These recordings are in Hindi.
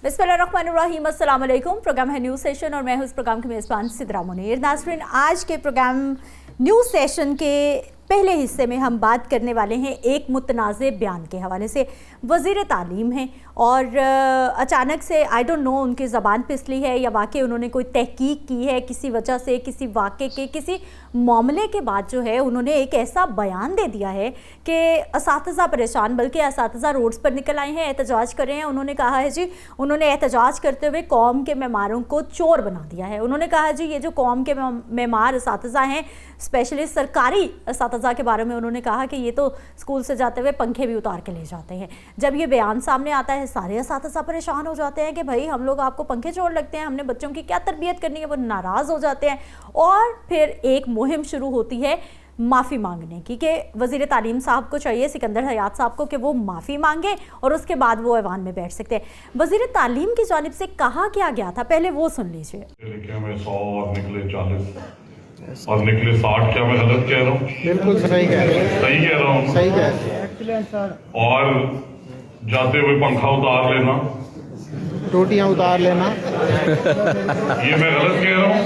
बिस्मिल्लाहिर्रहमानिर्रहीम, अस्सलाम वालेकुम। प्रोग्राम है न्यूज़ सेशन और मैं हूँ इस प्रोग्राम की मेज़बान सिद्रा मुनीर। नाज़रीन, आज के प्रोग्राम न्यूज़ सेशन के पहले हिस्से में हम बात करने वाले हैं एक मुतनाज़े बयान के हवाले से। वज़ीर तालीम हैं और अचानक से आई डोंट नो उनकी ज़बान फिसली है या वाकई उन्होंने कोई तहकीक की है किसी वजह से, किसी वाक़े के किसी मामले के बाद जो है उन्होंने एक ऐसा बयान दे दिया है कि असातिज़ा परेशान, बल्कि असातिज़ा रोड्स पर निकल आए हैं, एहतजाज कर रहे हैं। उन्होंने कहा है जी, उन्होंने एहतजाज करते हुए कौम के मेमारों को चोर बना दिया है। उन्होंने कहा जी, ये जो कौम के मेमार असातिज़ा हैं, स्पेशली सरकारी असातिज़ा के बारे में उन्होंने कहा कि ये तो स्कूल से जाते हुए पंखे भी उतार के ले जाते हैं। जब ये बयान सामने आता है सारे असातिज़ा परेशान हो जाते हैं कि भाई हम लोग आपको पंखे चोर लगते हैं, हमने बच्चों की क्या तरबियत करनी है। वो नाराज़ हो जाते हैं और फिर एक मुहिम शुरू होती है माफ़ी मांगने की कि वज़ीर तालीम साहब को चाहिए, सिकंदर हयात साहब को, कि वो माफ़ी मांगे और उसके बाद वो ऐवान में बैठ सकते हैं। वज़ीर तालीम की जानिब से कहा क्या गया था, पहले वो सुन लीजिए। 100 और निकले 40 और निकले 60। क्या मैं गलत कह रहा हूँ? बिल्कुल सही कह रहे हैं। सही कह रहा हूँ। सही कह रहे हैं। और जाते हुए पंखा उतार लेना, टूटियां उतार लेना, ये मैं गलत कह रहा हूँ?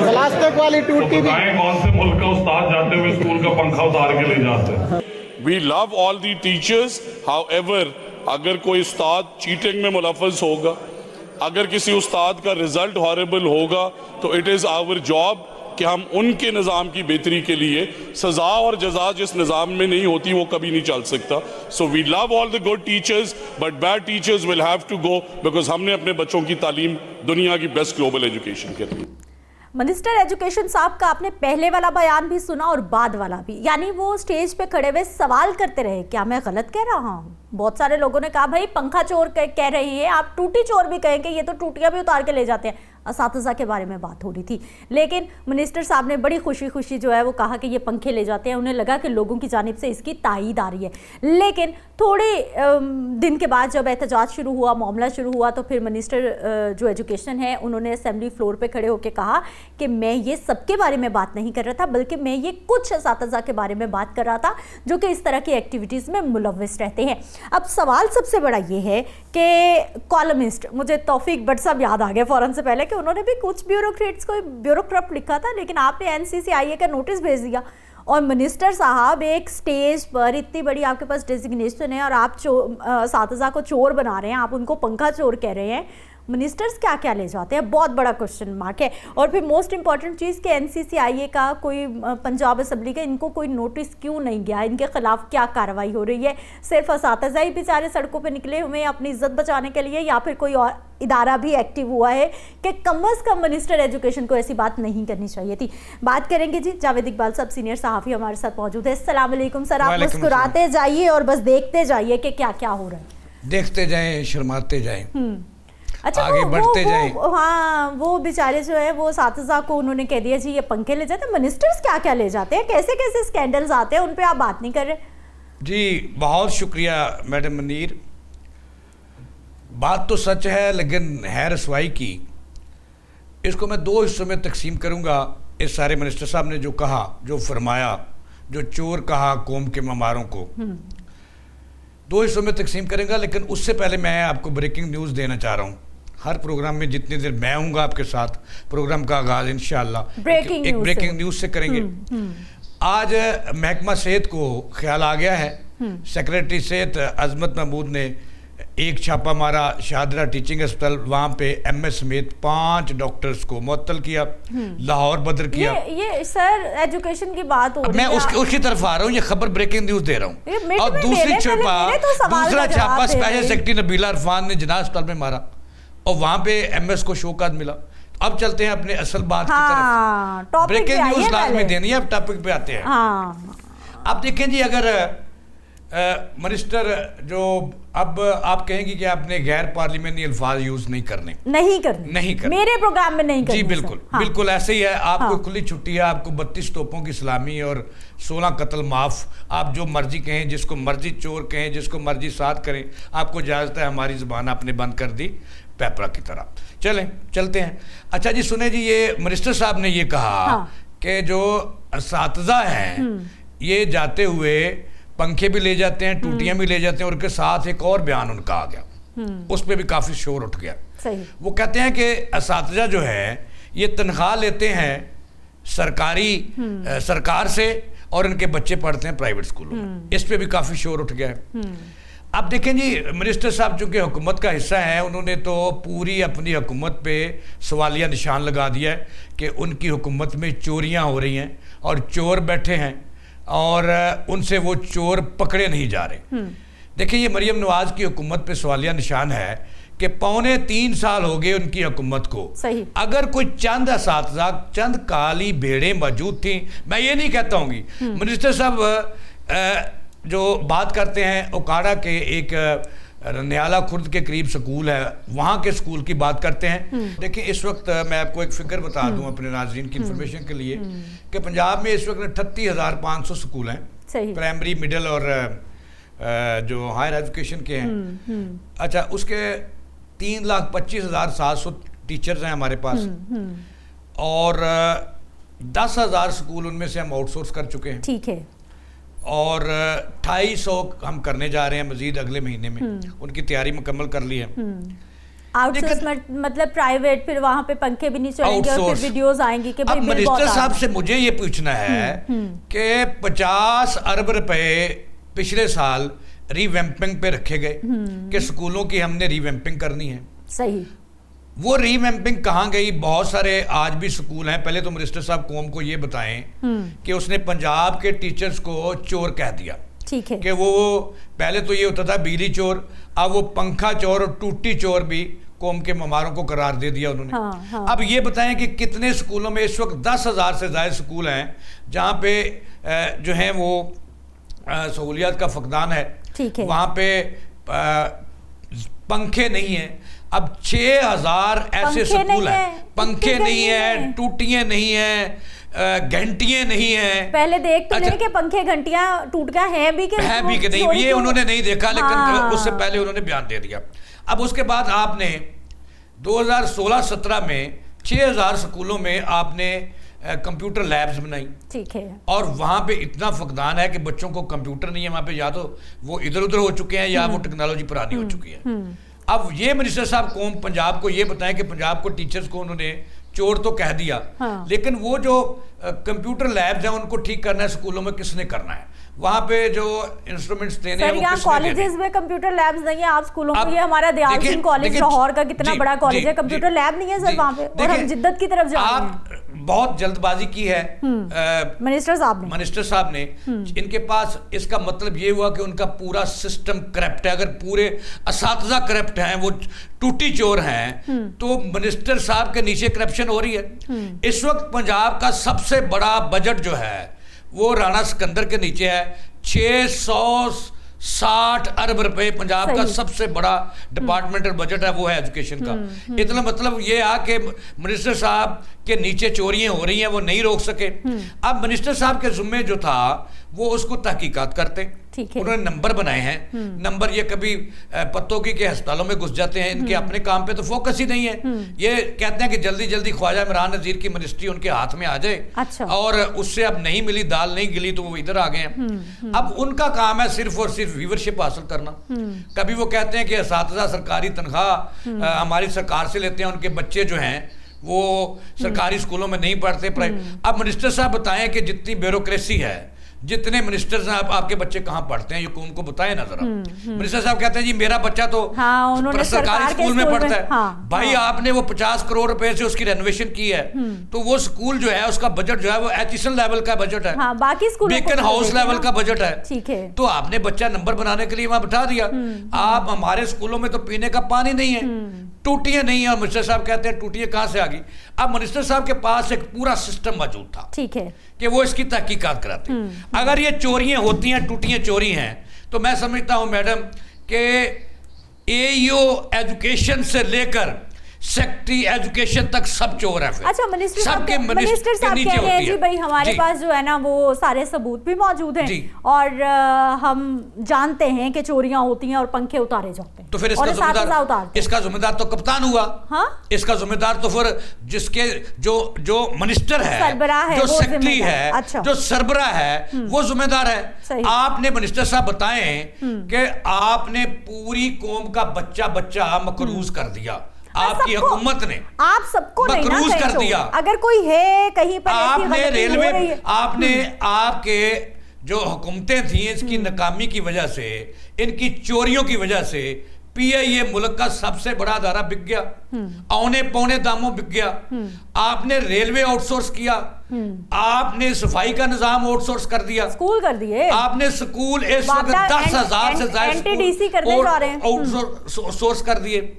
प्लास्टिक वाली तो टूटी भी। बताएं कौन से मुल्क का उस्ताद जाते हुए स्कूल का पंखा उतार के ले जाते हैं? We love all the teachers, however, अगर कोई उस्ताद चीटिंग में मुलव्वस होगा, अगर किसी उस्ताद का रिजल्ट हॉरेबल होगा, तो इट इज़ आवर जॉब कि हम उनके निज़ाम की बेहतरी के लिए सज़ा और जज़ा जिस निज़ाम में नहीं होती वो कभी नहीं चल सकता। So we love all the good teachers but bad teachers will have to go, because हमने अपने बच्चों की तालीम दुनिया की बेस्ट ग्लोबल एजुकेशन करनी। मिनिस्टर एजुकेशन साहब का आपने पहले वाला बयान भी सुना और बाद वाला भी, यानी वो स्टेज पे खड़े हुए सवाल करते रहे, क्या मैं गलत कह रहा हूँ? बहुत सारे लोगों ने कहा भाई पंखा चोर कह रही है आप, टूटी चोर भी कहेंगे, ये तो टूटियां भी उतार के ले जाते हैं। असातिज़ा के बारे में बात हो रही थी, लेकिन मिनिस्टर साहब ने बड़ी खुशी खुशी जो है वो कहा कि ये पंखे ले जाते हैं। उन्हें लगा कि लोगों की जानिब से इसकी तायीद आ रही है। लेकिन थोड़े दिन के बाद जब एहतजाज शुरू हुआ, मामला शुरू हुआ, तो फिर मिनिस्टर जो एजुकेशन है उन्होंने असेंबली फ्लोर पे खड़े होकर कहा कि मैं ये सबके बारे में बात नहीं कर रहा था, बल्कि मैं ये कुछ असातिज़ा के बारे में बात कर रहा था जो कि इस तरह की एक्टिविटीज़ में मुलव्वस रहते हैं। अब सवाल सबसे बड़ा ये है कि कॉलमिस्ट, मुझे तौफीक भट्ट साहब याद आ गए फ़ौरन से पहले कि उन्होंने भी कुछ ब्यूरोक्रेट्स को ब्यूरोक्रेट लिखा था, लेकिन आपने NCCIA का नोटिस भेज दिया और मिनिस्टर साहब एक स्टेज पर, इतनी बड़ी आपके पास डेजिग्नेशन है और आप असातिज़ा को चोर बना रहे हैं, आप उनको पंखा चोर कह रहे हैं। मिनिस्टर्स क्या क्या ले जाते हैं, बहुत बड़ा क्वेश्चन मार्क है। और फिर मोस्ट इंपॉर्टेंट चीज़ कि NCCIA का कोई, पंजाब असम्बली का, इनको कोई नोटिस क्यों नहीं गया, इनके खिलाफ क्या कार्रवाई हो रही है? सिर्फ असातिज़ा ही बेचारे सड़कों पे निकले हुए अपनी इज्जत बचाने के लिए, या फिर कोई और इदारा भी एक्टिव हुआ है कि कम अज़ कम मिनिस्टर एजुकेशन को ऐसी बात नहीं करनी चाहिए थी? बात करेंगे जी। जावेद इकबाल साहब सीनियर सहाफ़ी हमारे साथ मौजूद है। अस्सलाम वालेकुम सर। आप मुस्कुराते जाइए और बस देखते जाइए कि क्या क्या हो रहा है। देखते जाएं, शर्माते जाएं, अच्छा, आगे बढ़ते जाएं। हाँ, वो बेचारे जो है वो असातिज़ा को उन्होंने कह दिया जी ये पंखे ले जाते हैं। मिनिस्टर्स क्या क्या ले जाते हैं, कैसे कैसे स्कैंडल्स आते हैं, उन पे आप बात नहीं कर रहे? जी बहुत शुक्रिया मैडम मुनीर। बात तो सच है लेकिन है रसवाई की। इसको मैं दो हिस्सों में तकसीम करूँगा। इस सारे मिनिस्टर साहब ने जो कहा, जो फरमाया, जो चोर कहा कौम के ममारों को, दो हिस्सों में तकसीम करेंगे। लेकिन उससे पहले मैं आपको ब्रेकिंग न्यूज़ देना चाह रहा हूँ। हर प्रोग्राम में जितनी देर मैं हूँगा आपके साथ, प्रोग्राम का आगाज़ इंशाअल्लाह एक ब्रेकिंग न्यूज़ से करेंगे। आज महकमा सेहत को ख्याल आ गया है, सेक्रेटरी सेहत अजमत महमूद ने एक छापा मारा शाहदरा टीचिंग अस्पताल, वहाँ पे MS समेत 5 डॉक्टर्स को मुअत्तल किया, लाहौर बदर किया। ये सर एजुकेशन की बात हो रही है, मैं उसकी तरफ आ रहा हूँ। ये खबर ब्रेकिंग न्यूज़ दे रहा हूँ। और दूसरी छापा, दूसरा छापा स्पेशल सेक्रेटरी नबीला अरफान ने जिना अस्पताल में मारा और वहाँ पे MS को शौकत मिला। अब चलते हैं अपने असल बात की तरफ। ब्रेकिंग न्यूज़ लाजमी देनी है। अब टॉपिक पे आते हैं। अब देखें जी, अगर मिनिस्टर जो, अब आप कहेंगे कि आपने गैर पार्लियामेंट्री अल्फाज यूज नहीं करने मेरे प्रोग्राम में नहीं करने। जी बिल्कुल, हाँ। बिल्कुल ऐसे ही है। आपको खुली छुट्टी है, आपको 32 तोपों की सलामी और 16 कत्ल माफ। आप जो मर्जी कहें, जिसको मर्जी चोर कहें, जिसको मर्जी साथ करें, आपको इजाज़त है। हमारी ज़ुबान आपने बंद कर दी पेपरा की तरह। चलते हैं। अच्छा जी सुने जी, ये मिनिस्टर साहब ने ये कहा कि जो असातिज़ा हैं ये जाते हुए पंखे भी ले जाते हैं, टूटियां भी ले जाते हैं, और उसके साथ एक और बयान उनका आ गया। उस पर भी काफ़ी शोर उठ गया। सही। वो कहते हैं कि असातिज़ा जो है ये तनख्वाह लेते हैं सरकार से और इनके बच्चे पढ़ते हैं प्राइवेट स्कूलों में। इस पे भी काफ़ी शोर उठ गया है। अब देखें जी, मिनिस्टर साहब चूँकि हुकूमत का हिस्सा है, उन्होंने तो पूरी अपनी हुकूमत पे सवालिया निशान लगा दिया है कि उनकी हुकूमत में चोरियां हो रही हैं और चोर बैठे हैं और उनसे वो चोर पकड़े नहीं जा रहे। देखिए, ये मरियम नवाज की हुकूमत पे सवालिया निशान है कि 3.25 साल हो गए उनकी हुकूमत को। सही। अगर कोई चंद असातिज़ा, चंद काली भेड़ें मौजूद थी, मैं ये नहीं कहता हूँगी, मिनिस्टर साहब जो बात करते हैं ओकाड़ा के एक रनियाला खुर्द के करीब स्कूल है, वहाँ के स्कूल की बात करते हैं। देखिए, इस वक्त मैं आपको एक फिगर बता दूं अपने नाज़रीन की इंफॉर्मेशन के लिए कि पंजाब में इस वक्त 38,500 स्कूल हैं, प्राइमरी, मिडिल और जो हायर एजुकेशन के हैं। अच्छा, उसके 3,25,700 टीचर्स हैं हमारे पास और 10,000 स्कूल उनमें से हम आउटसोर्स कर चुके हैं। ठीक है। और 250 हम करने जा रहे हैं मजीद अगले महीने में, उनकी तैयारी मुकम्मल कर ली है। आउटसोर्स मतलब प्राइवेट, फिर वहां पे पंखे भी नहीं चलेंगे और फिर वीडियोस आएंगी कि भाई मिनिस्टर साहब से मुझे ये पूछना है कि 50 अरब रुपए पिछले साल रीवैम्पिंग पे रखे गए कि स्कूलों की हमने रीवैम्पिंग करनी है। सही। वो रीवैम्पिंग कहाँ गई? बहुत सारे आज भी स्कूल हैं। पहले तो मिनिस्टर साहब कौम को ये बताएं कि उसने पंजाब के टीचर्स को चोर कह दिया। ठीक है। कि वो पहले तो ये होता था बिजली चोर, अब वो पंखा चोर और टूटी चोर भी कौम के ममारों को करार दे दिया उन्होंने। हाँ। अब ये बताएं कि कितने स्कूलों में इस वक्त 10,000 से ज़्यादा स्कूल हैं जहाँ पे जो है वो सहूलियात का फकदान है। ठीक है। वहाँ पे पंखे नहीं हैं। अब 6,000 ऐसे स्कूल हैं, पंखे नहीं है, टूटियां नहीं है, घंटियां नहीं है। पहले देख तो लेने के पंखे घंटियां टूट गया है भी कि नहीं, ये उन्होंने नहीं देखा, लेकिन उससे पहले उन्होंने बयान दे दिया। अब उसके बाद आपने 2016-17 में 6,000 स्कूलों में आपने कंप्यूटर लैब्स बनाई। ठीक है। और वहाँ पे इतना फकदान है कि बच्चों को कंप्यूटर नहीं है वहाँ पे, या तो वो इधर उधर हो चुके हैं या वो टेक्नोलॉजी पुरानी हो चुकी है। अब ये मिनिस्टर साहब कौम पंजाब को ये बताएं कि पंजाब को टीचर्स को उन्होंने चोर तो कह दिया, लेकिन वो जो कंप्यूटर लैब्स हैं उनको ठीक करना है स्कूलों में किसने करना है? वहाँ पे जो इंस्ट्रूमेंट्स देने हैं वो किसने कॉलेजेस में कंप्यूटर लैब्स नहीं है आप स्कूलों को। ये हमारा दयाल सिंह कॉलेज लाहौर का कितना बड़ा कॉलेज है, कंप्यूटर लैब नहीं है सर वहाँ पे, और हम जिद्दत की तरफ जा रहे हैं। बहुत जल्दबाजी की है मिनिस्टर साहब ने। इनके पास इसका मतलब ये हुआ कि उनका पूरा सिस्टम करप्ट है। अगर पूरे असातिज़ा करप्ट हैं, वो टूटी चोर हैं, तो मिनिस्टर साहब के नीचे करप्शन हो रही है। इस वक्त पंजाब का सबसे बड़ा बजट जो है वो राणा सिकंदर के नीचे है। 660 अरब रुपए पंजाब का सबसे बड़ा डिपार्टमेंटल बजट है, वो है एजुकेशन का। इतना मतलब ये है कि मिनिस्टर साहब के नीचे चोरियां हो रही हैं, वो नहीं रोक सके। अब मिनिस्टर साहब के जिम्मे जो था वो उसको तहकीकात करते, उन्होंने नंबर बनाए हैं। नंबर ये कभी पत्तों के अस्पतालों में घुस जाते हैं, इनके अपने काम पे तो फोकस ही नहीं है। ये कहते हैं कि जल्दी जल्दी ख्वाजा इमरान नजीर की मिनिस्ट्री उनके हाथ में आ जाए। अच्छा। और उससे अब नहीं मिली, दाल नहीं गिली, तो वो इधर आ गए हैं। अब उनका काम है सिर्फ और सिर्फ व्यूवरशिप हासिल करना। कभी वो कहते हैं कि असातिज़ा सरकारी तनख्वाह हमारी सरकार से लेते हैं, उनके बच्चे जो हैं वो सरकारी स्कूलों में नहीं पढ़ते। अब मिनिस्टर साहब बताएं कि जितनी ब्यूरोक्रेसी है, जितने मिनिस्टर्स हैं, आपके बच्चे कहाँ पढ़ते हैं, ये कौन को बताएं ना जरा। मिनिस्टर साहब कहते हैं जी मेरा बच्चा तो सरकारी स्कूल में पढ़ता है। भाई आपने वो 50 करोड़ रुपए से उसकी रेनोवेशन की है, तो वो स्कूल जो है उसका बजट जो है वो एचएसएल लेवल का बजट है, बाकी स्कूल बेकन हाउस लेवल का बजट है। ठीक है। तो आपने बच्चा नंबर बनाने के लिए वहां बिठा दिया। आप हमारे स्कूलों में तो पीने का पानी नहीं है, टूटियां नहीं है, और मिनिस्टर साहब कहते हैं टूटियां कहां से आ गई। अब मिनिस्टर साहब के पास एक पूरा सिस्टम मौजूद था। ठीक है। कि वो इसकी तहकीकात कराते। अगर ये चोरियां होती हैं, टूटियां चोरी हैं, तो मैं समझता हूं मैडम कि एईओ एजुकेशन से लेकर सेक्रेटरी एजुकेशन तक सब चोर है। फिर अच्छा, मिनिस्टर साहब सबके मिनिस्टर साहब नीचे कह रहे हैं होती जी है। भाई हमारे जी। पास जो है ना वो सारे सबूत भी मौजूद हैं जी। और हम जानते हैं कि चोरियां होती हैं और पंखे उतारे जाते हैं, तो फिर और इसका असातिज़ा जिम्मेदार उतारते हैं। इसका जिम्मेदार तो कप्तान हुआ। हाँ? इसका जिम्मेदार तो फिर जिसके जो मिनिस्टर है, सरबराह है, जो वो सेक्रेटरी जिम्मेदार। है, अच्छा। जो सरबराह है, वो जिम्मेदार है। सही। आपने मिनिस्टर साहब बताएं कि आपने पूरी कौम का बच्चा मकरूज कर दिया आपकी सबको- हुकूमत ने। आप सबको नहीं ना मकरूज कहीं कर तो। दिया। अगर कोई है कहीं पर ऐसी आपने गलती हो रेलवे रही है। आपने आपके जो हुकूमतें थी इसकी नाकामी की वजह से, इनकी चोरियों की वजह से पीआईए मुल्क का सबसे बड़ा अदारा बिक गया, औने पौने दामों बिक गया। आपने रेलवे आउटसोर्स किया, आपने सफाई का निजाम आउटसोर्स कर दिया, स्कूल कर दिए। आपने स्कूल इस वक्त वापदा 10,000 से NTDC करने जा रहे हैं। आउटसोर्स कर दिए।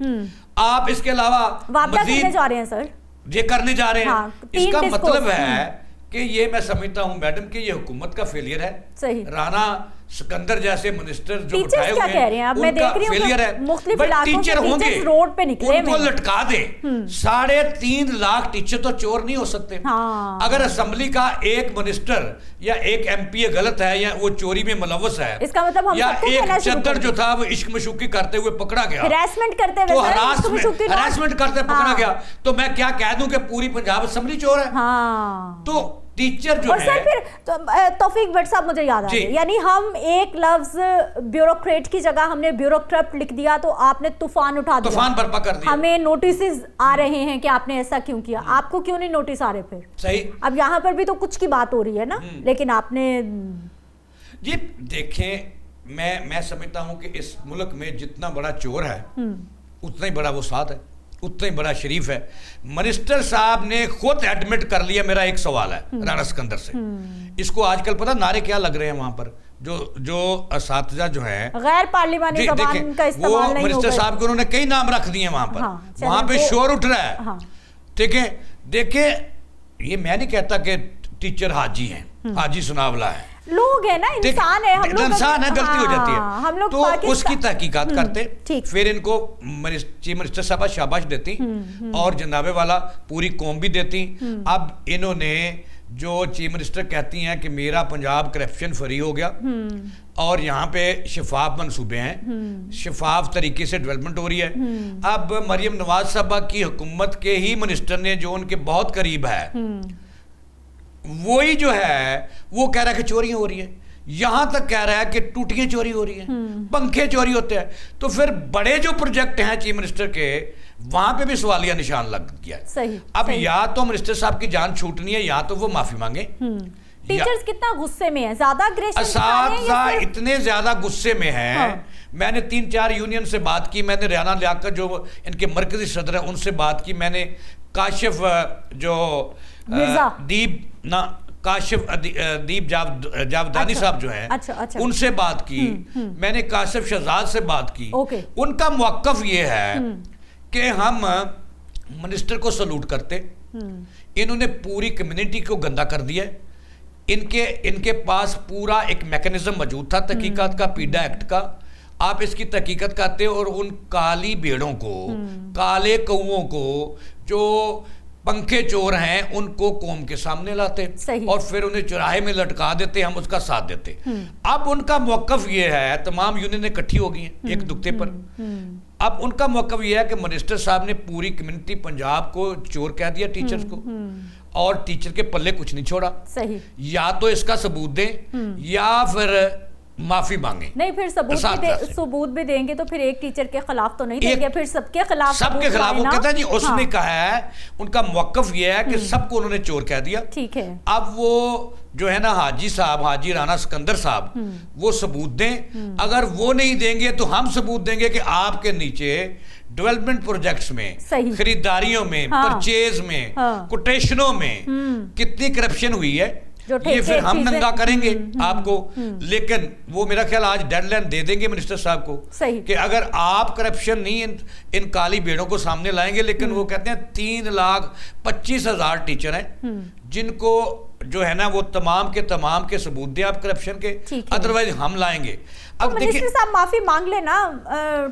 आप इसके अलावा वापदा करने मजीद जा रहे हैं सर। ये करने जा रहे हैं। हाँ, 3 इसका डिस्कोर्स। मतलब है कि ये मैं समझता हूं मैडम कि ये हुकूमत का फेलियर है। सही। राणा सिकंदर जैसे मिनिस्टर जो टीचर्स बिठाए क्या हुए कह रहे हैं? अब मैं उनका देख रही हूँ कि फेलियर है। मुख्तलिफ बट इलाकों से टीचर होंगे, टीचर्स रोड पे निकले उनको हैं। लटका दे। 3.5 लाख टीचर तो चोर नहीं हो सकते। हाँ। अगर असेंबली का एक मिनिस्टर या एक एमपी गलत है या वो चोरी में मुलव्वस है, इसका मतलब हम या सबको कहना एक शुरू कर चद्दर दें। जो था वो इश्क मशूकी करते हुए पकड़ा गया, हरासमेंट करते हुए तो सर, इसको हरासमेंट करते पकड़ा हाँ। गया, तो मैं क्या कह दूं कि पूरी पंजाब असेंबली चोर है। हाँ। तो टीचर जो और है, सर फिर तौफीक भट्ट साहब मुझे याद आ जी। गया, यानी हम एक लफ्ज ब्यूरोक्रेट की जगह हमने ब्यूरोक्रेट लिख दिया तो आपने तूफान उठा दिया, तूफान बर्पा कर दिया। हमें नोटिस आ रहे हैं कि आपने ऐसा क्यों किया। आपको क्यों नहीं नोटिस आ रहे फिर? सही। अब यहाँ पर भी तो कुछ की बात हो रही है ना, लेकिन आपने जी देखें, मैं समझता हूं कि इस मुल्क में जितना बड़ा चोर है उतना ही बड़ा वो साथ है, उतना ही बड़ा शरीफ है। मिनिस्टर साहब ने खुद एडमिट कर लिया। मेरा एक सवाल है राणा सिकंदर से, इसको आजकल पता नारे क्या लग रहे हैं वहां पर, जो असातिज़ा जो है गैर पार्लिमानी ज़बान का इस्तेमाल नहीं मिनिस्टर होगा। साहब को उन्होंने कई नाम रख दिए वहां पर। हाँ, चलिए वहां पे वो- शोर उठ रहा है। हाँ। ठीक है, देखिए ये मैं नहीं कहता कि टीचर हाजी हैं, हाजी सुनावला है, लोग है ना, इंसान है, हम लोग इंसान है, गलती हो जाती है। हाँ, हम लोग तो पाकिस्तान- उसकी तहकीकात करते, ठीक। फिर इनको चीफ मिनिस्टर साहब शाबाश देती और जनाबे वाला पूरी कौम भी देती। अब इन्होंने जो चीफ मिनिस्टर कहती हैं कि मेरा पंजाब करप्शन फ्री हो गया और यहाँ पे शफाफ मंसूबे हैं, शफाफ तरीके से डेवलपमेंट हो रही है। अब मरियम नवाज साहबा की हुकूमत के ही मिनिस्टर ने जो उनके बहुत करीब है, वही जो है वो कह रहा है कि चोरियां हो रही है, यहां तक कह रहा है कि टूटियां चोरी हो रही हैं, पंखे चोरी होते हैं। तो फिर बड़े जो प्रोजेक्ट हैं चीफ मिनिस्टर के, वहां पे भी सवालिया निशान लग गया है। सही, अब सही। या तो मिनिस्टर साहब की जान छूटनी है या तो वो माफी मांगे। टीचर्स कितना गुस्से में है, ज्यादा अग्रेशन असातिज़ा इतने ज्यादा गुस्से में हैं। हाँ। मैंने 3-4 यूनियन से बात की, मैंने रियाना लियाकत जो इनके मरकजी सदर हैं उनसे बात की, मैंने काशिफ जो मिर्जा। दीप जावदानी अच्छा, साहब जो हैं, अच्छा। उनसे बात की। मैंने काशिफ शहजाद से बात की। ओके। उनका मौक़िफ़ ये है कि हम मिनिस्टर को सलूट करते, इन्होंने पूरी कम्युनिटी को गंदा कर दिया। इनके पास पूरा एक मैकेनिज्म मौजूद था तहकीकात का, पीडा एक्ट का। आप इसकी तहकीकत करते और उन काली भेड़ों को, काले कौओं को, जो पंखे चोर हैं, उनको कौम के सामने लाते सही। और फिर उन्हें चौराहे में लटका देते, हम उसका साथ देते। अब उनका मौक़िफ़ ये है, तमाम यूनियनें इकट्ठी हो गई हैं एक नुक्ते पर। अब उनका मौक़िफ़ ये है कि मिनिस्टर साहब ने पूरी कम्युनिटी पंजाब को चोर कह दिया, टीचर्स को, और टीचर के पल्ले कुछ नहीं छोड़ा। सही। या तो इसका सबूत दें या फिर माफी मांगे। नहीं, फिर सबूत भी देंगे तो फिर एक टीचर के खिलाफ तो नहीं देंगे, फिर सबके खिलाफ सबके खिलाफ। वो कहता है जी उसने हाँ। कहा है, उनका मौक़िफ़ ये है कि सबको उन्होंने चोर कह दिया। ठीक है। अब वो जो है ना हाजी साहब, हाजी राणा सिकंदर साहब, वो सबूत दें। अगर वो नहीं देंगे तो हम सबूत देंगे कि आपके नीचे डेवलपमेंट प्रोजेक्ट्स में, सही। खरीदारियों में, हाँ। परचेज में, हाँ। कोटेशनों में कितनी करप्शन हुई है। जो ये ठेके फिर हम चीजें- नंगा करेंगे आपको। लेकिन वो मेरा ख्याल आज डेडलाइन दे देंगे मिनिस्टर साहब को सही। कि अगर आप करप्शन नहीं इन काली भेड़ों को सामने लाएंगे, लेकिन वो कहते हैं 3,25,000 टीचर हैं जिनको जो है ना वो तमाम के सबूत दें आप करप्शन के, ठीक है। अदरवाइज हम लाएंगे। तो अब मिनिस्टर देखिए, साहब माफी मांग लेना,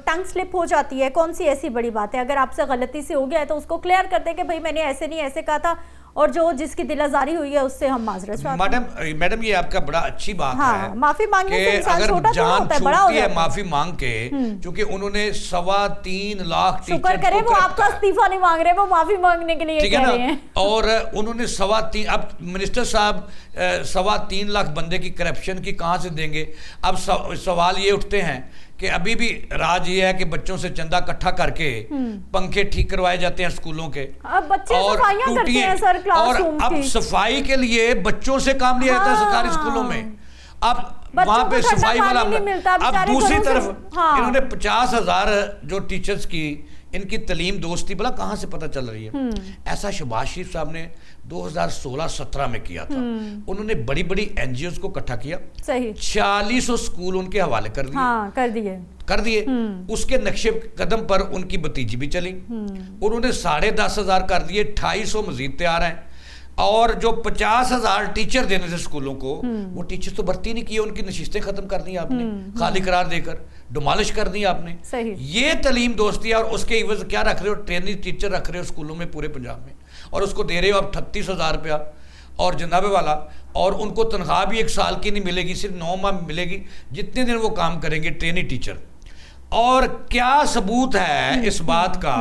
टंग स्लिप हो जाती है, कौन सी ऐसी बड़ी बात है? अगर आपसे गलती से हो गया है तो उसको क्लियर कर दे कि भाई मैंने ऐसे नहीं ऐसे कहा था, और जो जिसकी दिलाजारी हुई है उससे हम माजरत चाहते हैं। मैडम ये आपका बड़ा अच्छी बात हाँ, है, माफी मांगने से कि इंसान अगर छोटा थोड़ा जान होता है, बड़ा हो छूटती है जाता है। माफी मांग के, क्योंकि उन्होंने 3.25 लाख शुक्र टीचर करें को वो आपका इस्तीफा नहीं मांग रहे, वो माफी मांगने के लिए ठीक कह है रहे ना। हैं। और उन्होंने 3.25, अब मिनिस्टर साहब 3.25 लाख बंदे की करप्शन की कहाँ से देंगे? अब सवाल ये उठते हैं कि अभी भी राज ये है कि बच्चों से चंदा इकट्ठा करके पंखे ठीक करवाए जाते हैं स्कूलों के, अब बच्चे सफाइयां करते हैं सर और क्लासरूम अब की। सफाई के लिए बच्चों से काम लिया जाता है सरकारी हाँ। स्कूलों में। अब बच्चों वहां को पे ठंडा सफाई वाला पानी नहीं मिलता, अब बेचारे दूसरी घरों से- तरफ हाँ। इन्होंने 50,000 जो टीचर्स की इनकी तलीम दोस्ती भला कहाँ से पता चल रही है? ऐसा शहबाज शरीफ साहब ने 2016-17 में किया था। उन्होंने बड़ी बड़ी एनजीओ को इकट्ठा किया, सही 4600 स्कूल उनके हवाले कर दिए, हाँ कर दिए। उसके नक्शे कदम पर उनकी भतीजी भी चली। उन्होंने 10,500 कर दिए, 250 मजीद तैयार हैं। और जो 50,000 टीचर देने थे स्कूलों को, वो टीचर तो भर्ती नहीं किए, उनकी नशिस्तें खत्म कर दी आपने, खाली करार देकर डिमोलिश कर दी आपने। सही। ये तलीम दोस्ती है। और उसके इवज क्या रख रहे हो? ट्रेनिंग टीचर रख रहे हो स्कूलों में पूरे पंजाब में, और उसको दे रहे हो आप 38,000 रुपया और जनाबे वाला, और उनको तनख्वाह भी 1 साल की नहीं मिलेगी, सिर्फ 9 माह मिलेगी जितने दिन वो काम करेंगे ट्रेनिंग टीचर। और क्या सबूत है इस बात का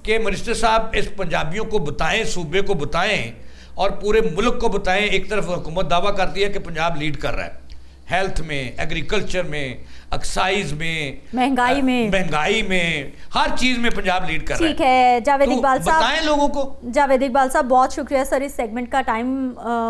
कि मिनिस्टर साहब इस पंजाबियों को बताएं, सूबे को बताएं और पूरे मुल्क को बताएं। एक तरफ हुकूमत दावा करती है कि पंजाब लीड कर रहा है हेल्थ में, एग्रीकल्चर में, एक्साइज में, महंगाई में, हर चीज में पंजाब लीड कर रहा है। ठीक है जावेद तो इकबाल साहब, बताएं लोगों को। जावेद इकबाल साहब बहुत शुक्रिया सर, इस सेगमेंट का टाइम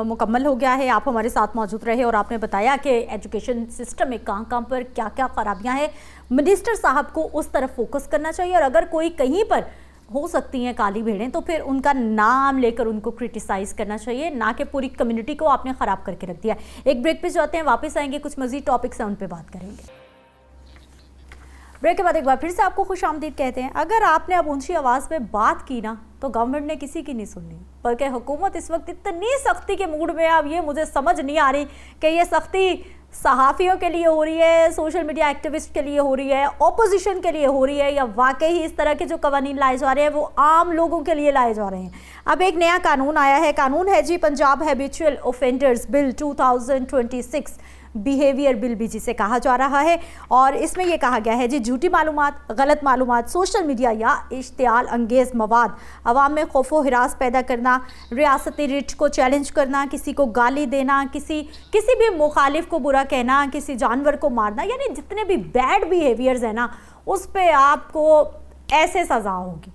मुकम्मल हो गया है, आप हमारे साथ मौजूद रहे और आपने बताया कि एजुकेशन सिस्टम में कहाँ पर क्या क्या खराबियां हैं। मिनिस्टर साहब को उस तरफ फोकस करना चाहिए, और अगर कोई कहीं पर हो सकती हैं काली भेड़ें तो फिर उनका नाम लेकर उनको क्रिटिसाइज करना चाहिए, ना कि पूरी कम्युनिटी को आपने ख़राब करके रख दिया। एक ब्रेक पे जाते हैं, वापस आएंगे, कुछ मजीद टॉपिक्स हैं उन पे बात करेंगे। ब्रेक के बाद एक बार फिर से आपको खुश आमदीद कहते हैं। अगर आपने अब ऊंची आवाज़ में बात की ना तो गवर्नमेंट ने किसी की नहीं सुननी, बल्कि हुकूमत इस वक्त इतनी सख्ती के मूड में है, अब ये मुझे समझ नहीं आ रही कि ये सख्ती सहाफ़ियों के लिए हो रही है, सोशल मीडिया एक्टिविस्ट के लिए हो रही है, ऑपोजिशन के लिए हो रही है, या वाकई ही इस तरह के जो कवानीन लाए जा रहे हैं वो आम लोगों के लिए लाए जा रहे हैं। अब एक नया कानून आया है, कानून है जी Punjab habitual offenders bill 2026, behaviour bill भी जिसे कहा जा रहा है। और इसमें यह कहा गया है जी झूठी मालूमात, गलत मालूमात, सोशल मीडिया या इश्तियाल अंगेज़ मवाद, अवाम में खौफो हिरास पैदा करना, रियासती रिट को चैलेंज करना, किसी को गाली देना, किसी भी मुखालिफ को बुरा कहना, किसी जानवर को मारना, यानी जितने भी बैड बिहेवियर्स हैं ना उस पर आपको ऐसे सज़ा होगी।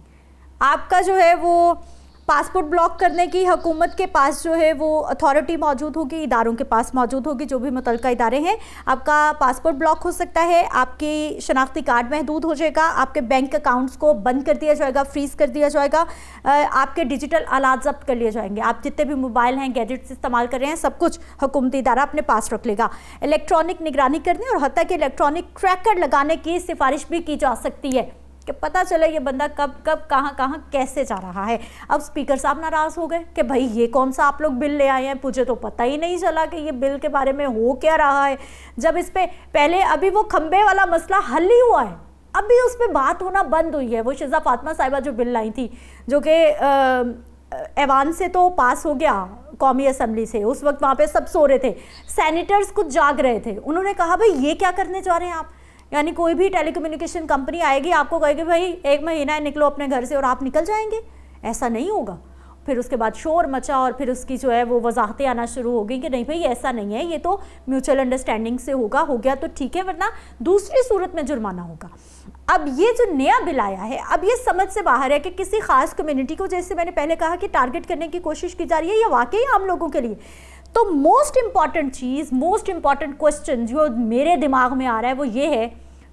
आपका जो है वो पासपोर्ट ब्लॉक करने की हुकूमत के पास जो है वो अथॉरिटी मौजूद होगी, इदारों के पास मौजूद होगी, जो भी मुतल्लिका इदारे हैं। आपका पासपोर्ट ब्लॉक हो सकता है, आपकी शनाख्ती कार्ड महदूद हो जाएगा, आपके बैंक अकाउंट्स को बंद कर दिया जाएगा, फ्रीज कर दिया जाएगा, आपके डिजिटल आलात जब्त कर लिए जाएंगे, आप जितने भी मोबाइल हैं, गैजेट्स इस्तेमाल कर रहे हैं, सब कुछ हुकूमती इदारा अपने पास रख लेगा। इलेक्ट्रॉनिक निगरानी करने और हत्ता कि इलेक्ट्रॉनिक ट्रैकर लगाने की सिफारिश भी की जा सकती है कि पता चले ये बंदा कब कहाँ कैसे जा रहा है। अब स्पीकर साहब नाराज़ हो गए कि भाई ये कौन सा आप लोग बिल ले आए हैं, मुझे तो पता ही नहीं चला कि ये बिल के बारे में हो क्या रहा है। जब इस पे पहले अभी वो खंबे वाला मसला हल ही हुआ है, अभी उस पर बात होना बंद हुई है। वो शिजा फातिमा साहिबा जो बिल लाई थी, जो कि ऐवान से तो पास हो गया कौमी असम्बली से, उस वक्त वहाँ पे सब सो रहे थे, सैनिटर्स कुछ जाग रहे थे, उन्होंने कहा भाई ये क्या करने जा रहे हैं आप। यानी कोई भी टेलीकम्युनिकेशन कंपनी आएगी, आपको कहेगी भाई 1 महीना है, निकलो अपने घर से, और आप निकल जाएंगे। ऐसा नहीं होगा। फिर उसके बाद शोर मचा और फिर उसकी जो है वो वजाहतें आना शुरू हो गई कि नहीं भाई ऐसा नहीं है, ये तो म्यूचुअल अंडरस्टैंडिंग से होगा, हो गया तो ठीक है, वरना दूसरी सूरत में जुर्माना होगा। अब ये जो नया बिल आया है, अब ये समझ से बाहर है कि किसी खास कम्युनिटी को, जैसे मैंने पहले कहा कि टारगेट करने की कोशिश की जा रही है, या वाकई आम लोगों के लिए। तो मोस्ट इंपॉर्टेंट चीज़, मोस्ट इंपॉर्टेंट क्वेश्चन जो मेरे दिमाग में आ रहा है वो ये है,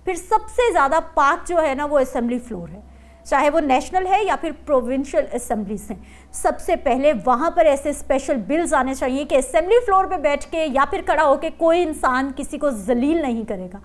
फिर सबसे ज़्यादा पाक जो है ना वो असेंबली फ्लोर है। चाहे वो नेशनल है या फिर प्रोविंशियल असेंबलीज हैं, सबसे पहले वहां पर ऐसे स्पेशल बिल्स आने चाहिए कि असेंबली फ्लोर पे बैठ के या फिर खड़ा होकर कोई इंसान किसी को जलील नहीं करेगा।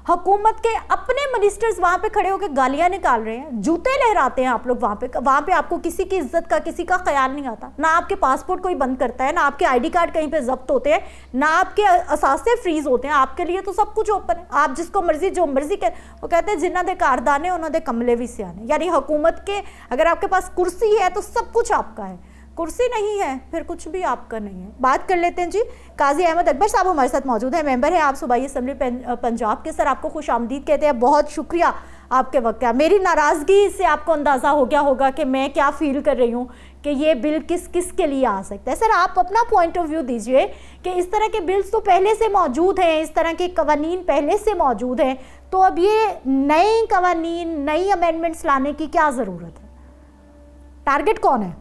हुकूमत के अपने मिनिस्टर्स वहां पे खड़े होकर गालियां निकाल रहे हैं, जूते लहराते हैं आप लोग वहां पे आपको किसी की इज्जत का, किसी का ख्याल नहीं आता। ना आपके पासपोर्ट कोई बंद करता है, ना आपके आईडी कार्ड कहीं पे जब्त होते हैं, ना आपके असासे फ्रीज होते हैं। आपके लिए तो सब कुछ ओपन है, आप जिसको मर्जी जो मर्जी वो कहते हैं जिन्हों दे कारदाने उन्होंने कमले भी सियाने। यानी हुकूमत के अगर आपके पास कुर्सी है तो सब कुछ आपका है, कुर्सी नहीं है फिर कुछ भी आपका नहीं है। बात कर लेते हैं जी, काजी अहमद अकबर साहब हमारे साथ मौजूद है, मेंबर है आप सूबाई असेंबली पंजाब के। सर आपको खुश आमदीद कहते हैं, बहुत शुक्रिया आपके वक्त का। मेरी नाराज़गी से आपको अंदाज़ा हो गया होगा कि मैं क्या फील कर रही हूँ कि ये बिल किस किस के लिए आ सकता है। सर आप अपना पॉइंट ऑफ व्यू दीजिए कि इस तरह के बिल्स तो पहले से मौजूद हैं, इस तरह के कवानीन पहले से मौजूद हैं, तो अब ये नए कवानीन, नई अमेंडमेंट्स लाने की क्या ज़रूरत है? टारगेट कौन है?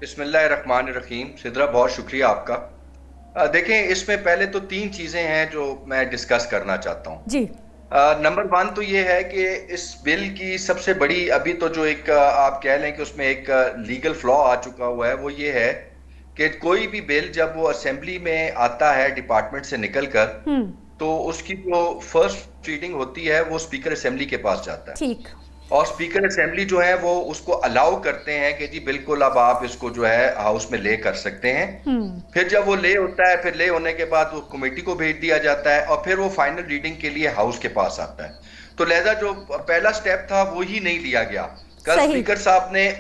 बिस्मिल्लाहिर्रहमानिर्रहीम। सिद्रा, बहुत शुक्रिया आपका। देखें, इसमें पहले तो 3 चीज़ें हैं जो मैं डिस्कस करना चाहता हूँ जी। नंबर 1 तो ये है कि इस बिल की सबसे बड़ी अभी तो जो एक आप कह लें कि उसमें एक लीगल फ्लॉ आ चुका हुआ है, वो ये है कि कोई भी बिल जब वो असेंबली में आता है डिपार्टमेंट से निकल कर, तो उसकी जो फर्स्ट रीडिंग होती है वो स्पीकर असेंबली के पास जाता है। ठीक। और स्पीकर असेंबली जो है वो उसको अलाउ करते हैं कि जी बिल्कुल अब आप इसको जो है हाउस में ले कर सकते हैं। फिर जब वो ले होता है, फिर ले होने के बाद वो कमेटी को भेज दिया जाता है और फिर वो फाइनल रीडिंग के लिए हाउस के पास आता है। तो लिहाजा जो पहला स्टेप था वो ही नहीं लिया गया। कल स्पीकर साहब ने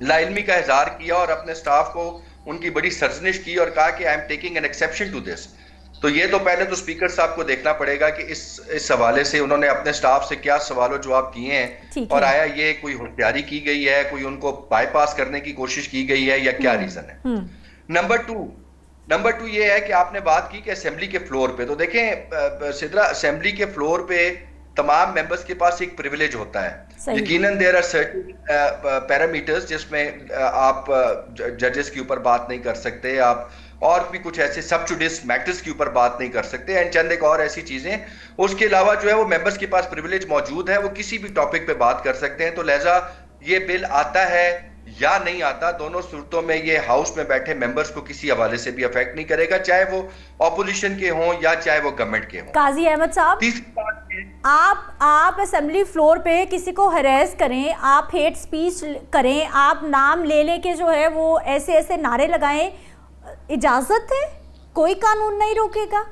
लाइलमी का इजहार किया और अपने स्टाफ को उनकी बड़ी सरजनिश की और कहा कि I am taking an exception to this. तो ये तो पहले तो स्पीकर साहब को देखना पड़ेगा कि इस हवाले से उन्होंने अपने स्टाफ से क्या सवाल जवाब किए हैं और आया ये कोई होशियारी की गई है, कोई उनको बाईपास करने की कोशिश की गई है या क्या रीजन है। नंबर टू ये है कि आपने बात की कि असेंबली के फ्लोर पे, तो देखें सिद्रा, असेंबली के फ्लोर पे तमाम मेंबर्स के पास एक प्रिविलेज होता है। यकीनन देयर आर सर्टेन पैरामीटर्स जिसमें आप जजेस के ऊपर बात नहीं कर सकते, आप और भी कुछ ऐसे सब जुडिस मैटर्स के ऊपर बात नहीं कर सकते, एंड चंद एक और ऐसी चीजें। उसके अलावा जो है वो मेंबर्स के पास प्रिविलेज मौजूद है, वो किसी भी टॉपिक पे बात कर सकते हैं। तो लिहाजा ये बिल आता है या नहीं आता, दोनों सूरतों में ये हाउस में बैठे मेंबर्स को किसी हवाले से भी अफेक्ट नहीं करेगा, चाहे वो ऑपोजिशन के हों या चाहे वो गवर्नमेंट के हों। काजी अहमद साहब, आप असेंबली फ्लोर पे किसी को हरेस करें, आप हेट स्पीच करें, आप नाम ले लेके जो है वो ऐसे ऐसे नारे लगाएं, इजाजत है? कोई कानून नहीं रोकेगा?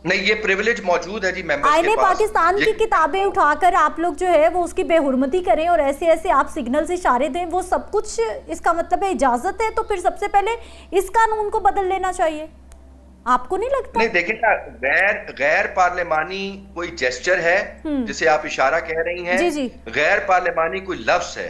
नहीं, ये प्रिविलेज मौजूद है जी मेंबर्स आईने के पास। पाकिस्तान की किताबें उठाकर आप लोग जो है वो उसकी बेहुरमती करें और ऐसे ऐसे आप सिग्नल से इशारे दें, वो सब कुछ इसका मतलब है इजाजत है? तो फिर सबसे पहले इस कानून को बदल लेना चाहिए, आपको नहीं लगता? नहीं, देखिए ना, गैर पार्लिमानी कोई जेस्चर है जिसे आप इशारा कह रही हैं, जी जी। गैर पार्लिमानी कोई लफ्ज है,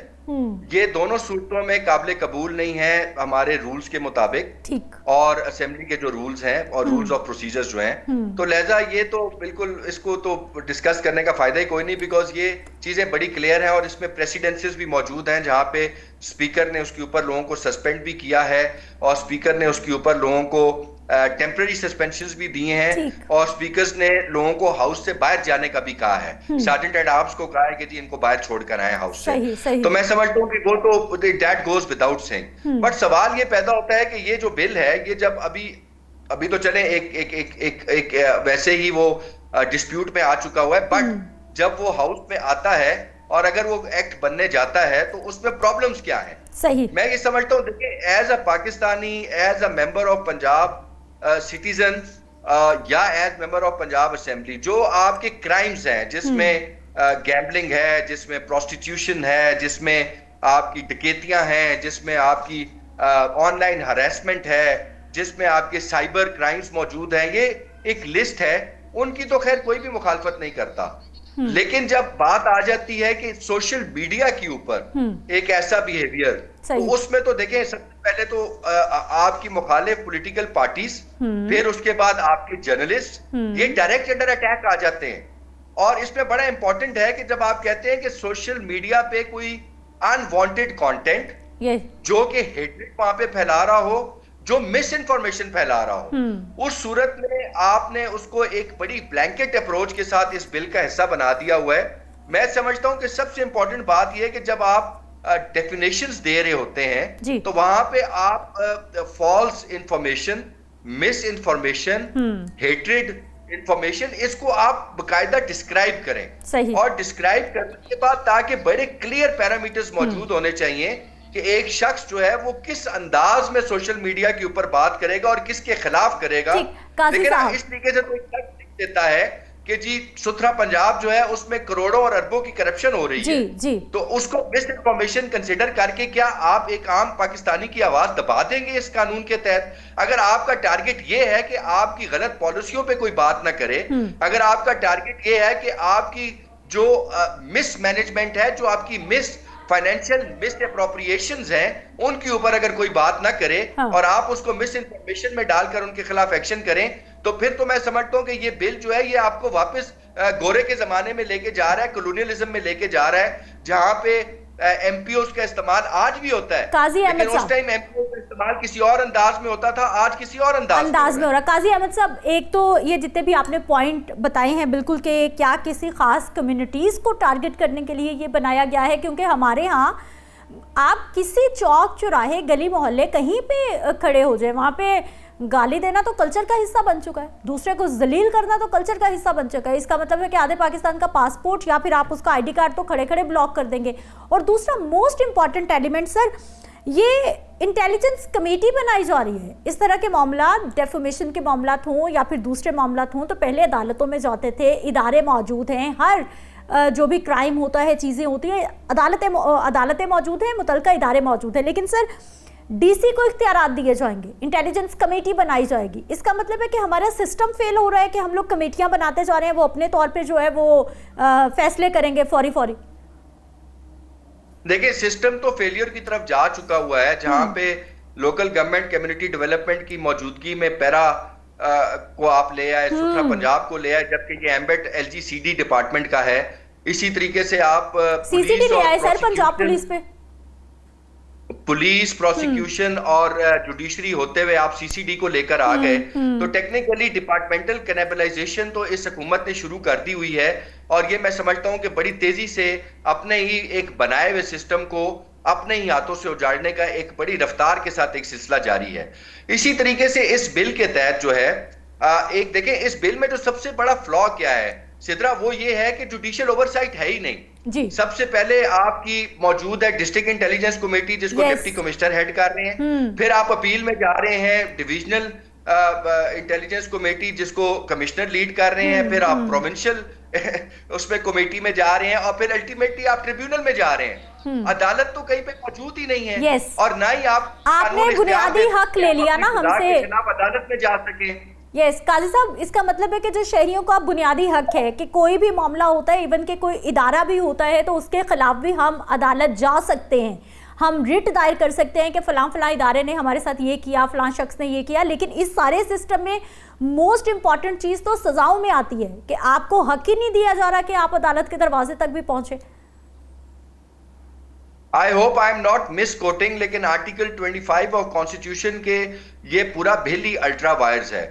ये दोनों सूरतों में काबिल कबूल नहीं है हमारे रूल्स के मुताबिक। ठीक। और असेंबली के जो रूल्स हैं और रूल्स ऑफ प्रोसीजर्स जो हैं, तो लिहाजा ये तो बिल्कुल इसको तो डिस्कस करने का फायदा ही कोई नहीं, बिकॉज ये चीजें बड़ी क्लियर हैं और इसमें प्रेसिडेंसेस भी मौजूद हैं जहां पे स्पीकर ने उसके ऊपर लोगों को सस्पेंड भी किया है और स्पीकर ने उसके ऊपर लोगों को टेम्पररी सस्पेंशंस भी दिए हैं और स्पीकर्स ने लोगों को हाउस से बाहर जाने का भी कहा है। सार्जेंट एट आर्म्स को कहा है कि जी इनको बाहर छोड़कर आए हाउस से। तो मैं समझता हूँ कि वो तो that goes without saying. But सवाल ये पैदा होता है कि ये जो बिल है, ये जब अभी तो चले एक वैसे ही वो डिस्प्यूट में आ चुका हुआ है, बट जब वो हाउस में आता है और अगर वो एक्ट बनने जाता है तो उसमें प्रॉब्लम्स क्या है? सही। मैं ये समझता हूँ, देखिए, as a Pakistani, as a member of Punjab citizen या as member of Punjab assembly, जो आपके क्राइम्स हैं जिसमें गैम्बलिंग है, जिसमें प्रोस्टिट्यूशन है, जिसमें आपकी डकैतियां हैं, जिसमें आपकी ऑनलाइन हरेसमेंट है, जिसमें आपके साइबर क्राइम्स मौजूद हैं, ये एक लिस्ट है। उनकी तो खैर कोई भी मुखालफत नहीं करता, लेकिन जब बात आ जाती है कि सोशल मीडिया के ऊपर एक ऐसा बिहेवियर, तो उसमें तो देखें, सबसे पहले तो आपकी मुखालिफ पॉलिटिकल पार्टीज, फिर उसके बाद आपके जर्नलिस्ट, ये डायरेक्ट अंडर अटैक आ जाते हैं। और इसमें बड़ा इंपॉर्टेंट है कि जब आप कहते हैं कि सोशल मीडिया पे कोई अनवांटेड कंटेंट जो कि हेट्रेड वहां पे फैला रहा हो, जो मिस इन्फॉर्मेशन फैला रहा हो, उस सूरत में आपने उसको एक बड़ी ब्लैंकेट अप्रोच के साथ इस बिल का हिस्सा बना दिया हुआ है मैं समझता हूं कि सबसे इंपॉर्टेंट बात यह है कि जब आप डेफिनेशंस दे रहे होते हैं तो वहां पे आप false information, misinformation, hatred information, इसको आप बकायदा डिस्क्राइब करें। और डिस्क्राइब करने के बाद ताकि बड़े क्लियर पैरामीटर्स मौजूद होने चाहिए कि एक शख्स जो है वो किस अंदाज में सोशल मीडिया के ऊपर बात करेगा और किसके खिलाफ करेगा। लेकिन इस तरीके से तो एक शख्स लिख देता है कि जी सुथरा पंजाब जो है उसमें करोड़ों और अरबों की करप्शन हो रही है, तो उसको मिस इन्फॉर्मेशन कंसिडर करके क्या आप एक आम पाकिस्तानी की आवाज दबा देंगे इस कानून के तहत? अगर आपका टारगेट ये है कि आपकी गलत पॉलिसियों पे कोई बात ना करे, अगर आपका टारगेट ये है कि आपकी जो मिस मैनेजमेंट है, जो आपकी मिस फाइनेंशियल मिस अप्रोप्रिएशंस हैं, उनके ऊपर अगर कोई बात ना करे और आप उसको मिस इन्फॉर्मेशन में डालकर उनके खिलाफ एक्शन करें, तो फिर तो मैं समझता हूं कि ये बिल जो है ये आपको वापस गोरे के जमाने में लेके जा रहा है, कॉलोनियलिज्म में लेके जा रहा है, जहां पे एमपीओस का इस्तेमाल आज भी होता है, लेकिन उस टाइम एमपीओ का इस्तेमाल किसी और अंदाज में होता था, आज किसी और अंदाज में हो रहा है। काजी अहमद साहब, एक तो ये जितने भी आपने पॉइंट बताए हैं बिल्कुल कि क्या किसी खास कम्युनिटीज को टारगेट करने के लिए ये बनाया गया है, क्योंकि हमारे यहाँ आप किसी चौक चौराहे गली मोहल्ले कहीं पे खड़े हो जाए, वहां पे गाली देना तो कल्चर का हिस्सा बन चुका है, दूसरे को जलील करना तो कल्चर का हिस्सा बन चुका है। इसका मतलब है कि आधे पाकिस्तान का पासपोर्ट या फिर आप उसका आईडी कार्ड तो खड़े खड़े ब्लॉक कर देंगे। और दूसरा मोस्ट इंपॉर्टेंट एलिमेंट सर, ये इंटेलिजेंस कमेटी बनाई जा रही है। इस तरह के मामला, डेफेमेशन के मामला हों या फिर दूसरे मामला हों, तो पहले अदालतों में जाते थे, इदारे मौजूद हैं, हर जो भी क्राइम होता है, चीज़ें होती हैं, अदालतें मौजूद हैं, मुतलका इदारे मौजूद हैं, लेकिन सर डीसी को इख्तियारात दिए जाएंगे, इंटेलिजेंस कमेटी बनाई जाएगी। इसका मतलब है कि हमारा सिस्टम फेल हो रहा है कि हम लोग कमेटियां बनाते जा रहे हैं, वो अपने तौर पे जो है वो फैसले करेंगे फौरी। देखिए, सिस्टम तो फेलियर की तरफ जा चुका हुआ है, जहां पे लोकल गवर्नमेंट कम्युनिटी डेवलपमेंट की मौजूदगी में पैरा को आप ले आए, सुथरा पंजाब को ले आए, जबकि ये एम्बेट LGCD डिपार्टमेंट का है। इसी तरीके से आप CCD ले आए सर पंजाब पुलिस पे, पुलिस, प्रोसिक्यूशन और जुडिशरी होते हुए आप CCD को लेकर आ गए। तो टेक्निकली डिपार्टमेंटल कैनिबलाइजेशन तो इस हुकूमत ने शुरू कर दी हुई है, और ये मैं समझता हूं कि बड़ी तेजी से अपने ही एक बनाए हुए सिस्टम को अपने ही हाथों से उजाड़ने का एक बड़ी रफ्तार के साथ एक सिलसिला जारी है। इसी तरीके से इस बिल के तहत जो है एक देखें, इस बिल में जो सबसे बड़ा फ्लॉ क्या है सिद्रा, वो ये है कि जुडिशियल ओवरसाइट है ही नहीं जी। सबसे पहले आपकी मौजूद है डिस्ट्रिक्ट इंटेलिजेंस कमेटी, जिसको डिप्टी कमिश्नर हेड कर रहे हैं। फिर आप अपील में जा रहे हैं डिविजनल इंटेलिजेंस कमेटी, जिसको कमिश्नर लीड कर रहे हैं। फिर आप प्रोविंशियल उसमें कमेटी में जा रहे हैं, और फिर अल्टीमेटली आप ट्रिब्यूनल में जा रहे हैं। अदालत तो कहीं पे मौजूद ही नहीं है, और ना ही आपने बुनियादी हक ले लिया ना हमसे, अदालत में जा सके। यस काजी साहब, इसका मतलब है कि जो शहरियों का बुनियादी हक है कि कोई भी मामला होता है, इवन के कोई इदारा भी होता है, तो उसके खिलाफ भी हम अदालत जा सकते हैं, हम रिट दायर कर सकते हैं कि फलां इदारे ने हमारे साथ ये किया, फलां शख्स ने ये किया। लेकिन इस सारे सिस्टम में मोस्ट इंपॉर्टेंट चीज तो सजाओं में आती है कि आपको हक ही नहीं दिया जा रहा कि आप अदालत के दरवाजे तक भी पहुंचे। I hope I am not miss coating, लेकिन आर्टिकल 25 ऑफ कॉन्स्टिट्यूशन के ये पूरा बिल ही अल्ट्रा वायर्स है,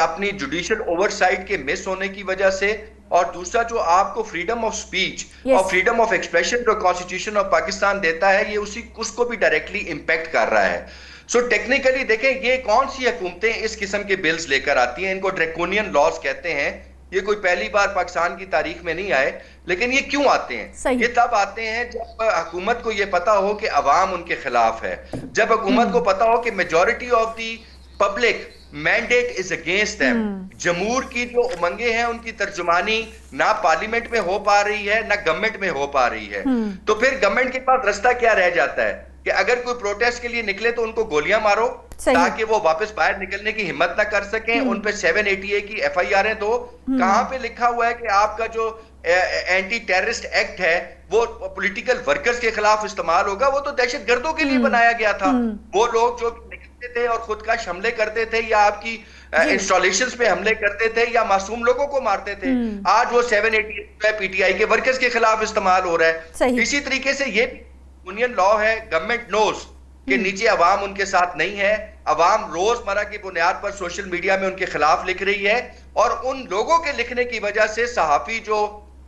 अपनी जुडिशियल ओवरसाइट के मिस होने की वजह से। और दूसरा, जो आपको फ्रीडम ऑफ स्पीच और फ्रीडम ऑफ एक्सप्रेशन जो कॉन्स्टिट्यूशन ऑफ पाकिस्तान देता है, ये उसको भी डायरेक्टली इंपैक्ट कर रहा है। सो टेक्निकली देखें, ये कौन सी हुकूमतें इस किस्म के बिल्स लेकर आती हैं, इनको ड्रैकोनियन लॉज कहते हैं। ये कोई पहली बार पाकिस्तान की तारीख में नहीं आए, लेकिन ये क्यों आते हैं? ये तब आते हैं जब हुकूमत को ये पता हो कि अवाम उनके खिलाफ है, जब हुकूमत को पता हो कि majority of the public mandate is against them. जमूर की जो उमंगे हैं, उनकी तर्जुमानी ना पार्लियामेंट में हो पा रही है, ना गवर्नमेंट में हो पा रही है। तो फिर गवर्नमेंट के पास रास्ता क्या रह जाता है कि अगर कोई प्रोटेस्ट के लिए निकले तो उनको गोलियां मारो, ताकि वो वापस बाहर निकलने की हिम्मत ना कर सकें। उन पे 780A की FIR दो। कहां पे लिखा हुआ है कि आपका जो एंटी टेररिस्ट एक्ट है वो पॉलिटिकल वर्कर्स के खिलाफ इस्तेमाल होगा? वो तो दहशतगर्दों के लिए बनाया गया था। वो लोग जो निकलते थे और खुदकश हमले करते थे, या आपकी इंस्टॉलेशंस पे हमले करते थे, या मासूम लोगों को मारते थे, आज वो 780 PTI के वर्कर्स के खिलाफ इस्तेमाल हो रहा है। इसी तरीके से ये यूनियन लॉ है, गवर्नमेंट नोज कि नीचे अवाम उनके साथ नहीं है। अवाम रोजमर्रा की बुनियाद पर सोशल मीडिया में उनके खिलाफ लिख रही है, और उन लोगों के लिखने की वजह से सहाफी जो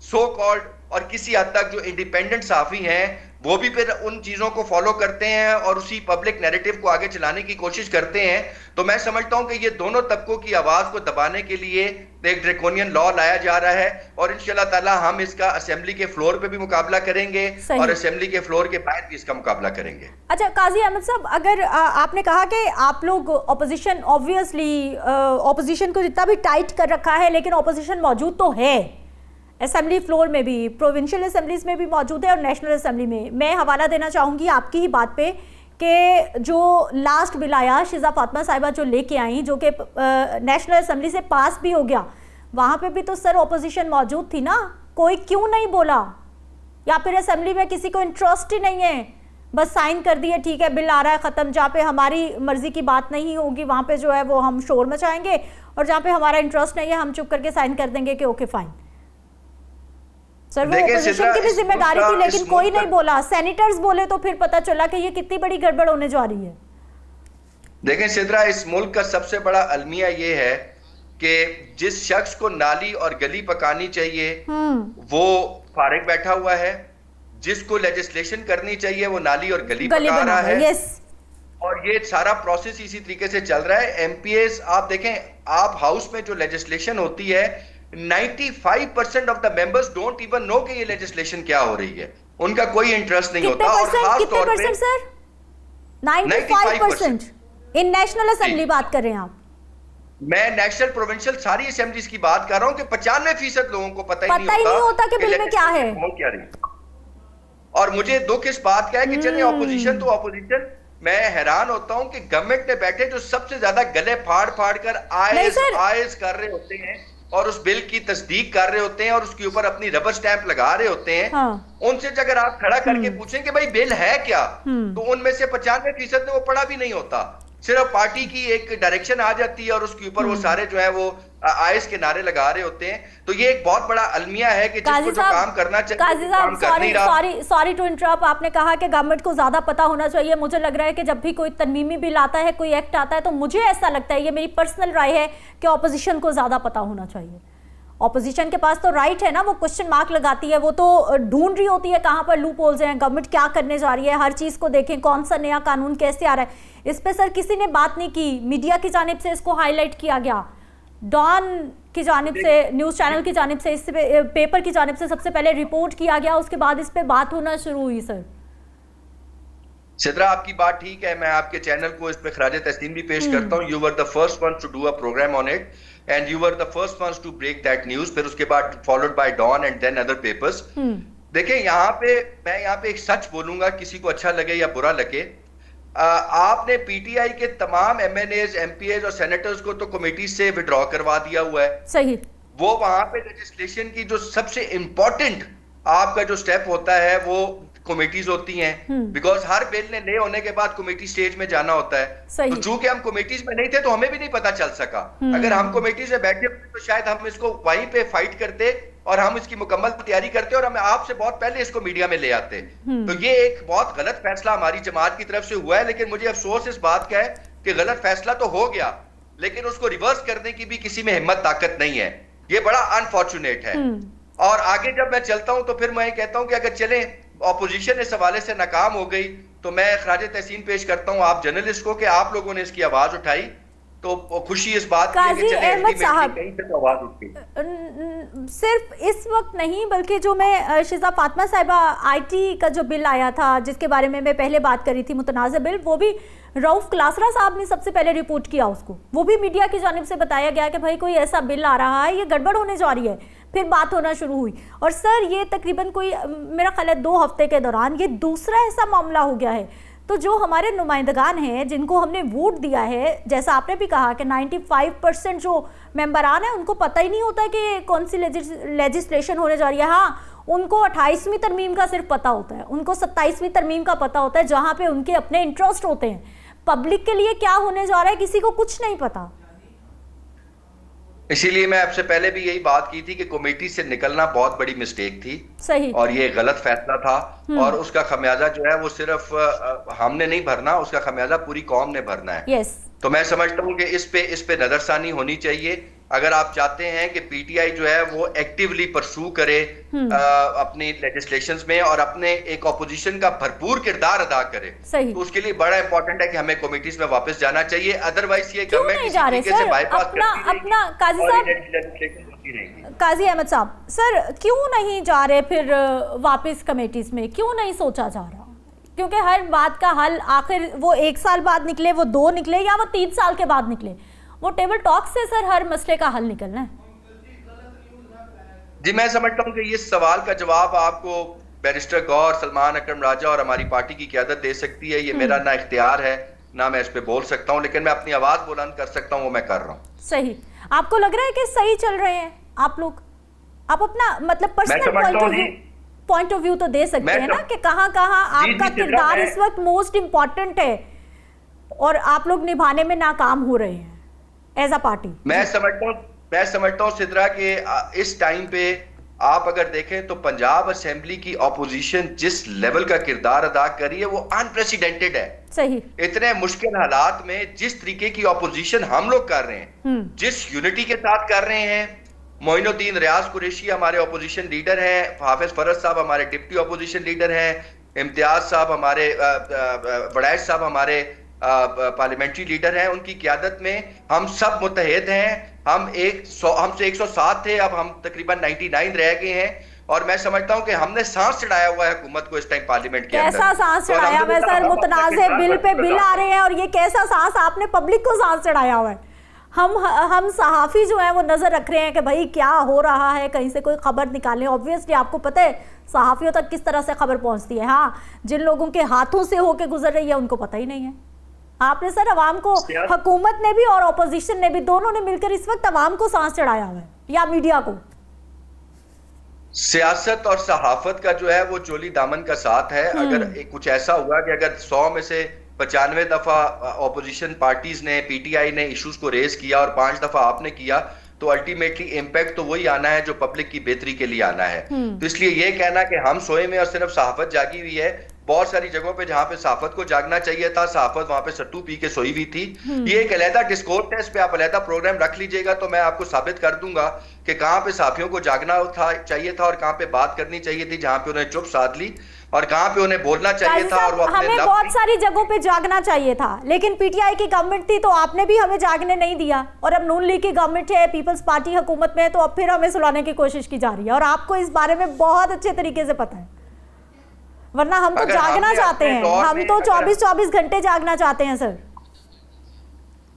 सो कॉल्ड और किसी हद तक जो इंडिपेंडेंट सहाफी हैं वो भी फिर उन चीजों को फॉलो करते हैं और उसी पब्लिक नैरेटिव को आगे चलाने की कोशिश करते हैं। तो मैं समझता हूं कि ये दोनों तबकों की आवाज को दबाने के लिए एक ड्रैकोनियन लॉ लाया जा रहा है और इंशाल्लाह ताला हम इसका असेंबली के फ्लोर पे भी मुकाबला करेंगे और असेंबली के फ्लोर के बाहर भी इसका मुकाबला करेंगे। अच्छा काजी अहमद साहब, अगर आपने कहा कि आप लोग ऑपोजिशन, ऑब्वियसली ऑपोजिशन को जितना भी टाइट कर रखा है, लेकिन ऑपोजिशन मौजूद तो है असेंबली फ्लोर में भी, प्रोविंशियल असेंबलीज में भी मौजूद है और नेशनल असेंबली में। मैं हवाला देना चाहूँगी आपकी ही बात पे कि जो लास्ट बिल आया शिजा फातिमा साहिबा जो लेके आई, जो कि नेशनल असेंबली से पास भी हो गया, वहाँ पे भी तो सर ऑपोजिशन मौजूद थी ना, कोई क्यों नहीं बोला? या फिर असेंबली में किसी को इंटरेस्ट ही नहीं है, बस साइन कर दिए, ठीक है बिल आ रहा है ख़त्म। जहाँ पे हमारी मर्जी की बात नहीं होगी वहाँ पे जो है वो हम शोर मचाएंगे, और जहाँ पे हमारा इंटरेस्ट नहीं है हम चुप करके साइन कर देंगे कि ओके फाइन। सर वो ऑपोजिशन की भी जिम्मेदारी थी, लेकिन कोई नहीं बोला। सेनेटर्स बोले तो फिर पता चला कि ये कितनी बड़ी गड़बड़ होने जा रही है। देखें सिद्रा, इस मुल्क का सबसे बड़ा अलमिया ये है कि जिस शख्स को नाली और गली पकानी चाहिए वो फारिग बैठा हुआ है, जिसको लेजिस्लेशन करनी चाहिए वो नाली और गली पका रहा है। यस। और ये सारा प्रोसेस इसी तरीके से चल रहा है। एमपीएस आप देखें, आप हाउस में जो लेजिस्लेशन होती है 95% of the members don't even know कि ये लेजिस्लेशन क्या हो रही है, उनका कोई इंटरेस्ट नहीं होता। और खास तौर पे सर 95% इन नेशनल असेंबली बात कर रहे हैं आप? मैं नेशनल प्रोविंशियल सारी असेंबलीज की बात कर रहा हूं कि 95% लोगों को पता ही नहीं होता कि बिल में क्या है। और मुझे दुख इस बात का है कि चले ऑपोजिशन तो ऑपोजिशन, मैं हैरान होता हूं कि गवर्नमेंट में बैठे जो सबसे ज्यादा गले फाड़ फाड़ कर आयज कर रहे होते हैं और उस बिल की तस्दीक कर रहे होते हैं और उसके ऊपर अपनी रबर स्टैंप लगा रहे होते हैं, हाँ। उनसे अगर आप खड़ा करके पूछें कि भाई बिल है क्या, तो उनमें से 95% ने वो पढ़ा भी नहीं होता। सिर्फ पार्टी की एक डायरेक्शन आ जाती है और उसके ऊपर वो सारे जो है वो आयस के नारे लगा रहे होते हैं। तो ये एक बहुत बड़ा अलमिया है कि जिसको जो काम करना चाहिए काम कर नहीं रहा। सॉरी टू इंटरप्ट, आपने कहा कि गवर्नमेंट को ज्यादा पता होना चाहिए। मुझे लग रहा है कि जब भी कोई तरमीमी बिल आता है, कोई एक्ट आता है, तो मुझे ऐसा लगता है, ये मेरी पर्सनल राय है, कि ऑपोजिशन को ज्यादा पता होना चाहिए। ऑपोजिशन के पास तो राइट है ना, वो क्वेश्चन मार्क लगाती है, वो तो ढूंढ रही होती है कहाँ पर लूप होल्स हैं, गवर्नमेंट क्या करने जा रही है, हर चीज़ को देखें, कौन सा नया कानून कैसे आ रहा है। इस पे सर किसी ने बात नहीं की, मीडिया की जानिब से इसको हाईलाइट किया गया, डॉन की जानिब से, न्यूज़ चैनल की जानिब से, इस पेपर की जानिब से सबसे पहले रिपोर्ट किया गया, उसके बाद इस पे बात होना शुरू हुई। सर सिद्रा, आपकी बात ठीक है, मैं आपके चैनल को इस पे खराज तस्लीम भी पेश करता हूँ। You were the first one to do a programme on it and you were the first one to break that news, फिर उसके बाद followed by Dawn and then other papers. देखिए मैं यहाँ पे एक सच बोलूंगा, किसी को अच्छा लगे या बुरा लगे, आपने पीटीआई के तमाम एमएनएज, एमपीएज और सेनेटर्स को तो कमेटी से विड्रॉ करवा दिया हुआ है। सही। वो वहां पे लेजिस्लेशन की जो सबसे इंपॉर्टेंट आपका जो स्टेप होता है वो कमेटीज होती हैं, बिकॉज हर बिल ने ले होने के बाद कमेटी स्टेज में जाना होता है। तो चूंकि हम कमेटीज में नहीं थे तो हमें भी नहीं पता चल सका। अगर हम कमेटीज में बैठे तो शायद हम इसको वहीं पे फाइट करते और हम इसकी मुकम्मल तैयारी करते और हमें आपसे बहुत पहले इसको मीडिया में ले आते। तो ये एक बहुत गलत फैसला हमारी जमात की तरफ से हुआ है, लेकिन मुझे अफसोस इस बात का है कि गलत फैसला तो हो गया, लेकिन उसको रिवर्स करने की भी किसी में हिम्मत ताकत नहीं है। ये बड़ा अनफॉर्चुनेट है। और आगे जब मैं चलता हूं तो फिर मैं कहता हूं कि अगर चले ऑपोजिशन इस हवाले से नाकाम हो गई तो मैं खराज तहसीन पेश करता हूं आप जर्नलिस्ट को कि आप लोगों ने इसकी आवाज उठाई, तो खुशी इस बात की है कि चले कहीं से तो आवाज उठी। सिर्फ इस वक्त नहीं, बल्कि जो मैं शिजा फातिमा साहिबा आईटी का जो बिल आया था जिसके बारे में मैं पहले बात करी थी, मुतनाज़ बिल, वो भी रऊफ क्लासरा साहब ने सबसे पहले रिपोर्ट किया उसको, वो भी मीडिया की जानिब से बताया गया कि भाई कोई ऐसा बिल आ रहा है, ये गड़बड़ होने जा रही है। फिर बात होना शुरू हुई और सर ये तकरीबन कोई मेरा ख्याल है 2 हफ्ते के दौरान ये दूसरा ऐसा मामला हो गया है। तो जो हमारे नुमाइंदगान हैं जिनको हमने वोट दिया है, जैसा आपने भी कहा कि 95% जो मेंबरान हैं उनको पता ही नहीं होता कि कौन सी लेजिस्लेशन होने जा रही है। हाँ, उनको 28वीं तरमीम का सिर्फ पता होता है, उनको 27वीं तरमीम का पता होता है जहाँ पे उनके अपने इंटरेस्ट होते हैं। पब्लिक के लिए क्या होने जा रहा है किसी को कुछ नहीं पता। इसीलिए मैं आपसे पहले भी यही बात की थी कि कमेटी से निकलना बहुत बड़ी मिस्टेक थी। सही। और ये गलत फैसला था और उसका खमियाजा जो है वो सिर्फ हमने नहीं भरना, उसका खमियाजा पूरी कौम ने भरना है। यस। तो मैं समझता हूँ कि इस पे नजरसानी होनी चाहिए। अगर आप चाहते हैं कि पीटीआई जो है वो एक्टिवली परसू करे अपनी लेजिस्लेशंस में और अपने एक ऑपोजिशन का भरपूर किरदार अदा करे, सही। तो उसके लिए बड़ा इंपॉर्टेंट है कि हमें कमिटीज में वापस जाना चाहिए। अदरवाइज ये क्यों नहीं जा रहे सर? अपना काजी साहब, काजी अहमद साहब सर, क्यों नहीं जा रहे फिर वापस कमेटीज में? क्यों नहीं सोचा जा रहा? क्योंकि हर बात का हल आखिर वो 1 साल बाद निकले, वो 2 निकले या वो 3 साल के बाद निकले, वो टेबल टॉक से सर हर मसले का हल निकलना है। जी मैं समझता हूँ कि ये सवाल का जवाब आपको बैरिस्टर गौर, सलमान अकरम राजा और हमारी पार्टी की क़यादत दे सकती है। ये मेरा ना इख्तियार है ना मैं इस पे बोल सकता हूँ, लेकिन मैं अपनी आवाज बुलंद कर सकता हूँ, वो मैं कर रहा हूँ। सही। आपको लग रहा है कि सही चल रहे हैं आप लोग? आप अपना मतलब पर्सनल पॉइंट ऑफ व्यू तो दे सकते हैं ना कि कहाँ आपका किरदार इस वक्त मोस्ट इम्पॉर्टेंट है और आप लोग निभाने में नाकाम हो रहे हैं एज अ पार्टी। मैं समझता हूँ सिद्रा के इस टाइम पे आप अगर देखें तो पंजाब असेंबली की ऑपोजिशन जिस लेवल का किरदार अदा कर रही है वो अनप्रेसिडेंटेड है। सही। इतने मुश्किल हालात में जिस तरीके की ऑपोजिशन हम लोग कर रहे हैं, जिस यूनिटी के साथ कर रहे हैं, मोइनुद्दीन रियाज कुरैशी हमारे ऑपोजिशन लीडर हैं, हाफिज फरज साहब हमारे डिप्टी ऑपोजिशन लीडर हैं, इम्तियाज साहब हमारे वड़ैच साहब हमारे पार्लियामेंट्री लीडर हैं, उनकी क़यादत में हम सब मुत्तहिद हैं। हमसे 107 थे, अब हम तकरीबन 99 रह गए हैं और मैं समझता हूं कि हमने सांस चढ़ाया हुआ है हुकूमत को इस टाइम पार्लियामेंट के अंदर। कैसा सांस चढ़ाया हुआ है सर? मुतनाज़े बिल पे बिल आ रहे हैं और ये कैसा सांस आपने पब्लिक को सांस चढ़ाया हुआ है? हम सहाफ़ी जो है वो नज़र रख रहे हैं कि भाई क्या हो रहा है, कहीं से कोई खबर निकालें। ऑब्वियसली आपको पता है सहाफ़ियों तक किस तरह से खबर पहुंचती है। हाँ, जिन लोगों के हाथों से होके गुजर रही है उनको पता ही नहीं है। आपने सर अवाम को, हुकूमत ने भी और ऑपोजिशन ने भी, दोनों ने मिलकर इस वक्त अवाम को सांस चढ़ाया हुआ है या मीडिया को। सियासत और सहाफत का जो है वो चोली दामन का साथ है। अगर कुछ ऐसा हुआ कि अगर 100 में से 95 दफा ऑपोजिशन पार्टीज ने, पीटीआई ने इश्यूज को रेज किया और 5 दफा आपने किया, तो अल्टीमेटली इम्पैक्ट तो वही आना है जो पब्लिक की बेहतरी के लिए आना है। तो इसलिए ये कहना कि हम सोए में और सिर्फ सहाफत जागी हुई है, बहुत सारी जगहों पे जहां पे सहाफत को जागना चाहिए था, सहाफत वहां पे सट्टू पी के सोई हुई थी। ये एक अलहदा डिस्कोर्स है, इस पे आप अलहदा प्रोग्राम रख लीजिएगा तो मैं आपको साबित कर दूंगा कि कहां पे सहाफियों को जागना चाहिए था और कहां पे बात करनी चाहिए थी, जहां पे उन्हें चुप साध ली और कहां पे उन्हें बोलना चाहिए था। और वो हमें बहुत सारी जगहों पे जागना चाहिए था, लेकिन पीटीआई की गवर्नमेंट थी तो आपने भी हमें जागने नहीं दिया। और अब नून लीग की गवर्नमेंट है, पीपल्स पार्टी हुकूमत में है, तो अब फिर हमें सुलाने की कोशिश की जा रही है और आपको इस बारे में बहुत अच्छे तरीके से पता है। वरना हम तो जागना चाहते हैं, हम तो 24-24 घंटे जागना चाहते हैं सर।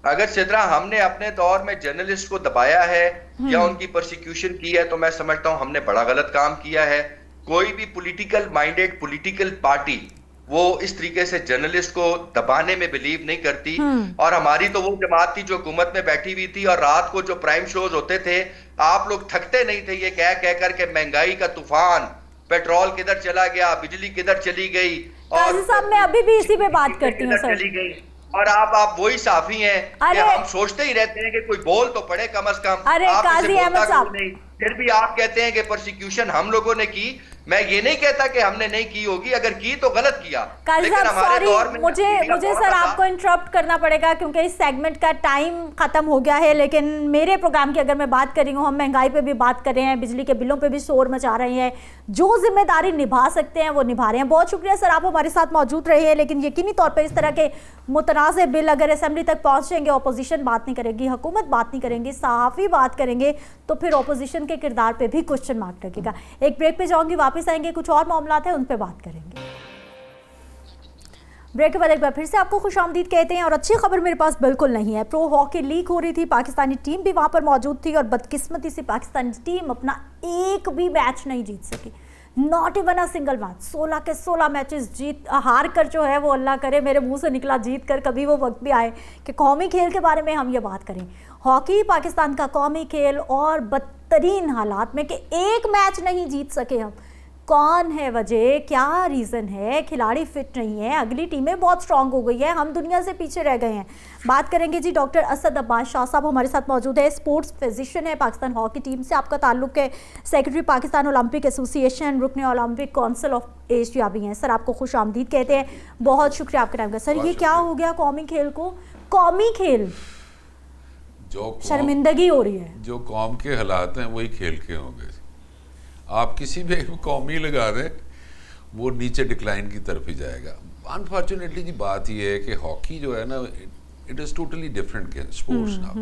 अगर सिद्रा हमने अपने दौर में जर्नलिस्ट को दबाया है या उनकी प्रोसिक्यूशन की है तो मैं समझता हूं हमने बड़ा गलत काम किया है। कोई भी पॉलिटिकल माइंडेड पॉलिटिकल पार्टी वो इस तरीके से जर्नलिस्ट को दबाने में बिलीव नहीं करती। और हमारी तो वो जमात थी जो हुकूमत में बैठी हुई थी और रात को जो प्राइम शोज होते थे आप लोग थकते नहीं थे ये कह कर के महंगाई का तूफान, पेट्रोल किधर चला गया, बिजली किधर चली गई, और साहब मैं अभी भी इसी पे बात करती हूँ सर। चली गई। और आप वही साफी हैं कि हम सोचते ही रहते हैं कि कोई बोल तो पड़े कम से कम। अरे काजी अहमद साहब, फिर भी आप कहते हैं कि प्रोसिक्यूशन हम लोगों ने की। मैं ये नहीं कहता कि हमने नहीं की होगी, अगर की तो गलत किया। लेकिन हमारे दौर में मुझे सर आपको इंटरप्ट करना पड़ेगा क्योंकि इस सेगमेंट का टाइम खत्म हो गया है। लेकिन मेरे प्रोग्राम की अगर मैं बात कर रही हूँ, हम महंगाई पे भी बात कर रहे हैं, बिजली के बिलों पे भी शोर मचा रहे हैं, जो जिम्मेदारी निभा सकते हैं वो निभा रहे हैं। बहुत शुक्रिया सर आप हमारे साथ मौजूद रहे हैं। लेकिन यकीनी तौर पर इस तरह के मुतनाज़ बिल अगर असेंबली तक पहुँचेंगे, अपोजिशन बात नहीं करेगी, हुकूमत बात नहीं करेंगे, सहाफ़ी बात करेंगे, तो फिर अपोजिशन के किरदार पे भी क्वेश्चन मार्क लगेगा। एक ब्रेक पे जाऊंगी, वापस आएंगे, कुछ और मामला है उन पे बात करेंगे। ब्रेक के बाद एक बार फिर से आपको खुशामदीद कहते हैं और अच्छी खबर मेरे पास बिल्कुल नहीं है। प्रो हॉकी लीग हो रही थी, पाकिस्तानी टीम भी वहां पर मौजूद थी और बदकिस्मती से पाकिस्तानी टीम अपना एक भी मैच नहीं जीत सकी, not even a single match. 16 के 16 मैचेस हार कर जो है वो अल्लाह करे मेरे मुंह से निकला जीत कर, कभी वो वक्त भी आए कि कौमी खेल के बारे में हम ये बात करें। हॉकी पाकिस्तान का कौमी खेल और बदतरीन हालात में कि एक मैच नहीं जीत सके हम। कौन है वजह, क्या रीज़न है? खिलाड़ी फिट नहीं है, अगली टीमें बहुत स्ट्रांग हो गई है, हम दुनिया से पीछे रह गए हैं। बात करेंगे जी, डॉक्टर असद अब्बास शाह साहब हमारे साथ मौजूद है, स्पोर्ट्स फिजिशियन है, पाकिस्तान हॉकी टीम से आपका ताल्लुक है, सेक्रेटरी पाकिस्तान ओलंपिक एसोसिएशन, रुकने ओलंपिक काउंसिल ऑफ एशिया भी हैं। सर आपको खुश आमदीद कहते हैं, बहुत शुक्रिया आपके टाइम का। सर ये क्या हो गया कौमी खेल को? कौमी खेल शर्मिंदगी हो रही है। जो कौम के हालात हैं वही खेल के होंगे। आप किसी भी कौमी लगा दें वो नीचे डिक्लाइन की तरफ ही जाएगा। अनफॉर्चुनेटली जी बात ये है कि हॉकी जो है ना it is totally different sports now.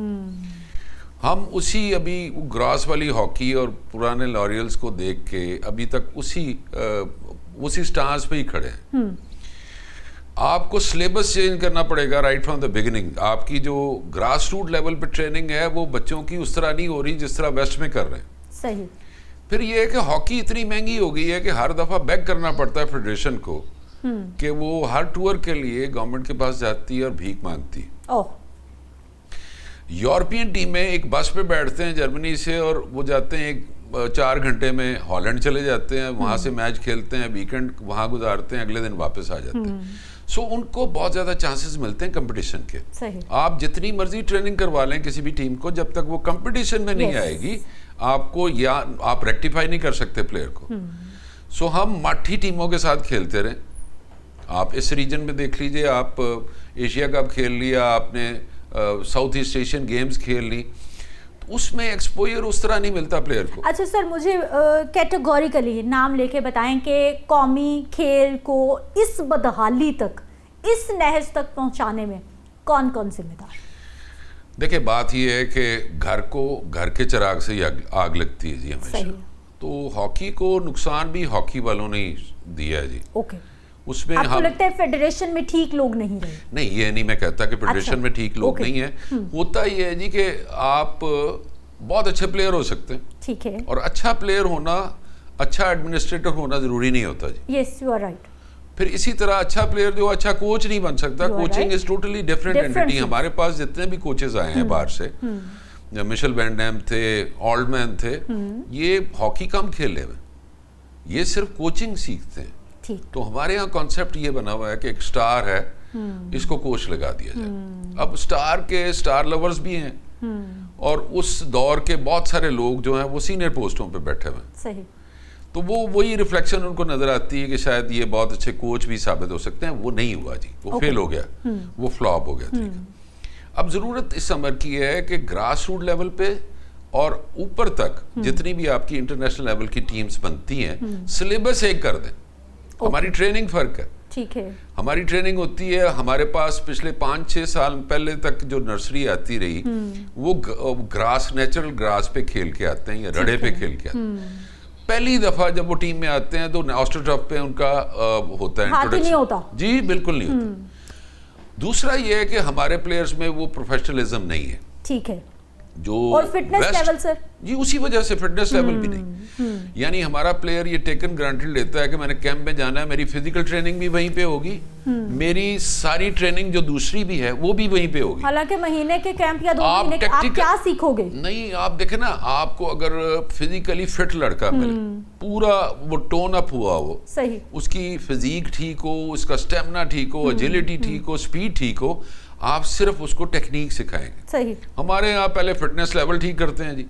हम उसी अभी ग्रास वाली हॉकी और पुराने लॉरियल्स को देख के अभी तक उसी स्टांस पे ही खड़े हैं। आपको सिलेबस चेंज करना पड़ेगा राइट फ्रॉम द बिगिनिंग। आपकी जो ग्रास रूट लेवल पे ट्रेनिंग है वो बच्चों की उस तरह नहीं हो रही जिस तरह वेस्ट में कर रहे हैं। सही। फिर ये है कि हॉकी इतनी महंगी हो गई है कि हर दफ़ा बैक करना पड़ता है फेडरेशन को कि वो हर टूर के लिए गवर्नमेंट के पास जाती है और भीख मांगती है। ओह। यूरोपियन टीमें एक बस पे बैठते हैं जर्मनी से और वो जाते हैं 4 घंटे में हॉलैंड चले जाते हैं, वहाँ से मैच खेलते हैं, वीकेंड वहाँ गुजारते हैं, अगले दिन वापस आ जाते हैं। सो उनको बहुत ज़्यादा चांसेस मिलते हैं कंपटीशन के। सही। आप जितनी मर्जी ट्रेनिंग करवा लें किसी भी टीम को, जब तक वो कंपटीशन में नहीं आएगी आपको या आप रेक्टिफाई नहीं कर सकते प्लेयर को। सो हम मठी टीमों के साथ खेलते रहे। आप इस रीजन में देख लीजिए, आप एशिया कप खेल लिया आपने, साउथ ईस्ट एशियन गेम्स खेल ली, तो उसमें एक्सपोजर उस तरह नहीं मिलता प्लेयर को। अच्छा सर, मुझे कैटेगोरिकली नाम लेके बताएं कि कौमी खेल को इस बदहाली तक, इस नहज तक पहुंचाने में कौन कौन जिम्मेदार? देखिए बात यह है कि घर के चिराग से ही आग लगती है जी हमेशा। तो हॉकी को नुकसान भी हॉकी वालों ने दिया है जी। ओके। उसमें आपको लगता है फेडरेशन में ठीक लोग नहीं रहे? नहीं, ये नहीं मैं कहता कि फेडरेशन में ठीक लोग नहीं है। होता ये है जी कि आप बहुत अच्छे प्लेयर हो सकते हैं, ठीक है, और अच्छा प्लेयर होना, अच्छा एडमिनिस्ट्रेटर होना जरूरी नहीं होता जी। Yes, you are right. फिर इसी तरह अच्छा प्लेयर जो अच्छा कोच नहीं बन सकता। Coaching is totally different entity. हमारे पास जितने भी कोचेस आए हैं बाहर से, मिशेल वैन डैम थे, ऑल्डमैन थे, ये हॉकी कम खेले हुए, ये सिर्फ कोचिंग सीखते हैं। तो हमारे यहाँ कॉन्सेप्ट ये बना हुआ है कि एक स्टार है, इसको कोच लगा दिया जाए। अब स्टार लवर्स भी हैं और उस दौर के बहुत सारे लोग जो हैं वो सीनियर पोस्टों पे बैठे हुए हैं। सही। तो वही रिफ्लेक्शन उनको नजर आती है कि शायद ये बहुत अच्छे कोच भी साबित हो सकते हैं। वो नहीं हुआ जी, वो फेल हो गया, वो फ्लॉप हो गया। ठीक है, अब जरूरत इस समर की है कि ग्रास रूट लेवल पे और ऊपर तक जितनी भी आपकी इंटरनेशनल लेवल की टीम्स बनती हैं, सिलेबस एक कर दें। हमारी ट्रेनिंग फर्क है। ठीक है, हमारी ट्रेनिंग होती है, हमारे पास पिछले 5-6 साल पहले तक जो नर्सरी आती रही वो ग्रास, नेचुरल ग्रास पे खेल के आते हैं या रड़े पे खेल के आते हैं। पहली दफा जब वो टीम में आते हैं तो ऑस्ट्रोटर्फ पे उनका होता है इंट्रोडक्शन। नहीं होता जी, बिल्कुल नहीं होता। दूसरा ये है कि हमारे प्लेयर्स में वो प्रोफेशनलिज्म नहीं है। ठीक है, जो और फिटनेस लेवल सर जी, उसी वजह से फिटनेस लेवल भी नहीं। यानी हमारा प्लेयर ये टेकन ग्रांटेड लेता है कि मैंने कैंप में जाना है, मेरी फिजिकल ट्रेनिंग भी वहीं पे होगी, मेरी सारी ट्रेनिंग जो दूसरी भी है वो भी वहीं पे होगी। हालांकि महीने के कैंप या 2 महीने के आप क्या सीखोगे? नहीं, आप देखे ना, आपको अगर फिजिकली फिट लड़का मिले, पूरा वो टोन अप हुआ हो, सही, उसकी फिजिक ठीक हो, उसका स्टेमिना ठीक हो, एजिलिटी ठीक हो, स्पीड ठीक हो, आप सिर्फ उसको टेक्निक सिखाएंगे। सही। हमारे यहाँ पहले फिटनेस लेवल ठीक करते हैं जी,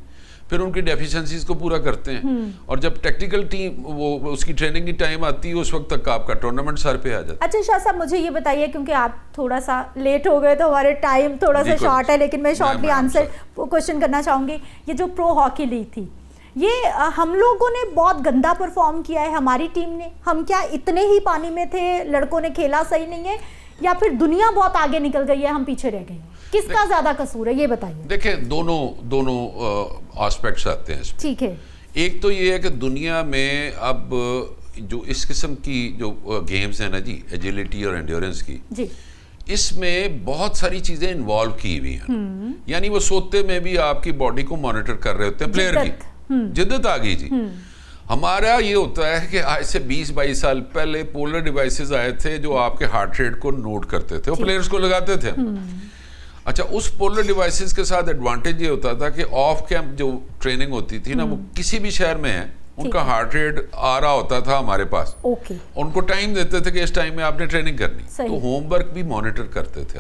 फिर उनकी डेफिशिएंसीज को पूरा करते हैं, और जब टेक्निकल टीम वो उसकी ट्रेनिंग की टाइम आती है उस वक्त तक आपका टूर्नामेंट सर पे आ जाता है। अच्छा शाह साहब, मुझे ये बताइए, क्योंकि आप थोड़ा सा लेट हो गए तो हमारे टाइम थोड़ा सा शॉर्ट है, लेकिन मैं शॉर्टली आंसर क्वेश्चन करना चाहूंगी। ये जो प्रो हॉकी लीग थी, ये हम लोगों ने बहुत गंदा परफॉर्म किया है, हमारी टीम ने। हम क्या इतने ही पानी में थे, लड़कों ने खेला सही नहीं है, या फिर दुनिया बहुत आगे निकल गई है, हम पीछे रह गए? किसका ज्यादा कसूर है, ये बताइए। देखिए, दोनों एस्पेक्ट्स आते हैं। ठीक है, एक तो ये है कि दुनिया में अब जो इस किस्म की जो गेम्स है ना जी, एजिलिटी और एंड्योरेंस की जी, इसमें बहुत सारी चीजें इन्वॉल्व की हुई हैं। यानी वो सोते में भी आपकी बॉडी को मॉनिटर कर रहे होते हैं, प्लेयर की जिद्दत आ गई जी। हमारा ये होता है कि आज से 20-22 साल पहले पोलर डिवाइसेस आए थे जो आपके हार्ट रेट को नोट करते थे, वो प्लेयर्स को लगाते थे। अच्छा, उस पोलर डिवाइसेस के साथ एडवांटेज ये होता था कि ऑफ कैंप जो ट्रेनिंग होती थी ना, वो किसी भी शहर में है, उनका हार्ट रेट आ रहा होता था हमारे पास। ओके। उनको टाइम देते थे कि इस टाइम में आपने ट्रेनिंग करनी, तो होमवर्क भी मॉनिटर करते थे।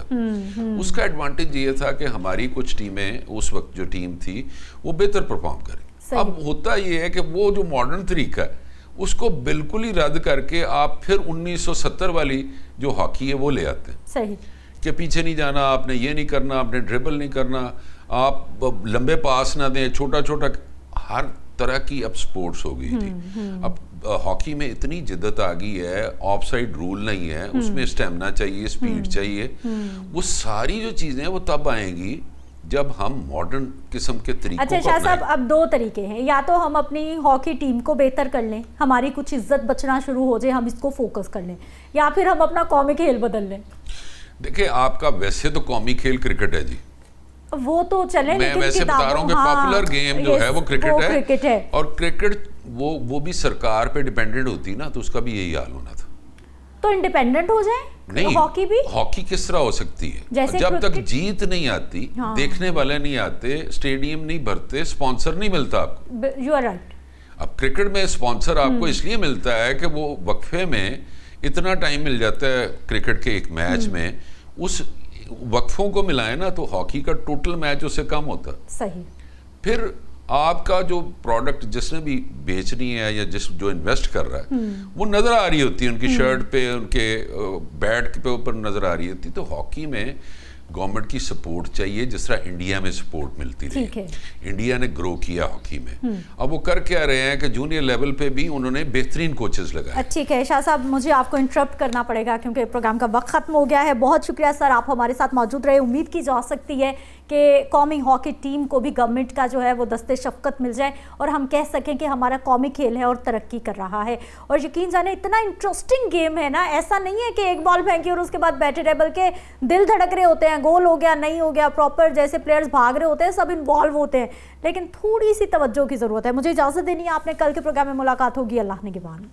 उसका एडवांटेज ये था कि हमारी कुछ टीमें, उस वक्त जो टीम थी वो बेहतर परफॉर्म करी। अब होता ये है कि वो जो मॉडर्न तरीका है उसको बिल्कुल ही रद्द करके आप फिर 1970 वाली जो हॉकी है वो ले आते हैं। सही। कि पीछे नहीं जाना, आपने ये नहीं करना, आपने ड्रिबल नहीं करना, आप लंबे पास ना दें, छोटा छोटा, हर तरह की अब स्पोर्ट्स हो गई जी। अब हॉकी में इतनी जिद्दत आ गई है, ऑफ साइड रूल नहीं है, उसमें स्टेमिना चाहिए, स्पीड चाहिए। वो सारी जो चीज़ें हैं वो तब आएंगी जब हम मॉडर्न किस्म के तरीकों अच्छा शाह साहब, अब दो तरीके हैं, या तो हम अपनी हॉकी टीम को बेहतर कर लें, हमारी कुछ इज्जत बचना शुरू हो जाए, हम इसको फोकस कर लें, या फिर हम अपना कौमी खेल बदल लें। देखिए, आपका वैसे तो कौमी खेल क्रिकेट है जी, वो तो चले, मैं वैसे बता रहा हूँ कि पॉपुलर गेम जो है वो क्रिकेट है, और क्रिकेट वो भी सरकार पे डिपेंडेंट होती ना, तो उसका भी यही हाल होना था। तो इंडिपेंडेंट हो जाए नहीं, हॉकी भी। हॉकी किस तरह हो सकती है जैसे जब तक जीत नहीं आती, देखने वाले नहीं आते, स्टेडियम नहीं भरते, स्पॉन्सर नहीं मिलता आपको। You are right. अब क्रिकेट में स्पॉन्सर आपको इसलिए मिलता है कि वो वक्फे में इतना टाइम मिल जाता है क्रिकेट के एक मैच में, उस वक्फों को मिलाए ना तो हॉकी का टोटल मैच उससे कम होता। सही। फिर आपका जो प्रोडक्ट जिसने भी बेचनी है या जो इन्वेस्ट कर रहा है वो नजर आ रही होती है, उनकी शर्ट पे, उनके बैट पे ऊपर नजर आ रही होती। तो हॉकी में गवर्नमेंट की सपोर्ट चाहिए, जिस तरह इंडिया में सपोर्ट मिलती रही। इंडिया ने ग्रो किया हॉकी में। अब वो कर क्या रहे हैं कि जूनियर लेवल पे भी उन्होंने बेहतरीन कोचेस लगाए। ठीक है शाह साहब, मुझे आपको इंटरप्ट करना पड़ेगा क्योंकि प्रोग्राम का वक्त खत्म हो गया है। बहुत शुक्रिया सर, आप हमारे साथ मौजूद रहे। उम्मीद की जा सकती है कि कौमी हॉकी टीम को भी गवर्नमेंट का जो है वो दस्ते शफकत मिल जाए और हम कह सकें कि हमारा कौमी खेल है और तरक्की कर रहा है। और यकीन जाने इतना इंटरेस्टिंग गेम है ना, ऐसा नहीं है कि एक बॉल फेंकी और उसके बाद बैठे रहे, बल्कि दिल धड़क रहे होते हैं, गोल हो गया नहीं हो गया, प्रॉपर जैसे प्लेयर्स भाग रहे होते हैं, सब इन्वॉल्व होते हैं, लेकिन थोड़ी सी तवज्जो की ज़रूरत है। मुझे इजाज़त देनी है, आपने कल के प्रोग्राम में मुलाकात होगी। अल्लाह निगहबान।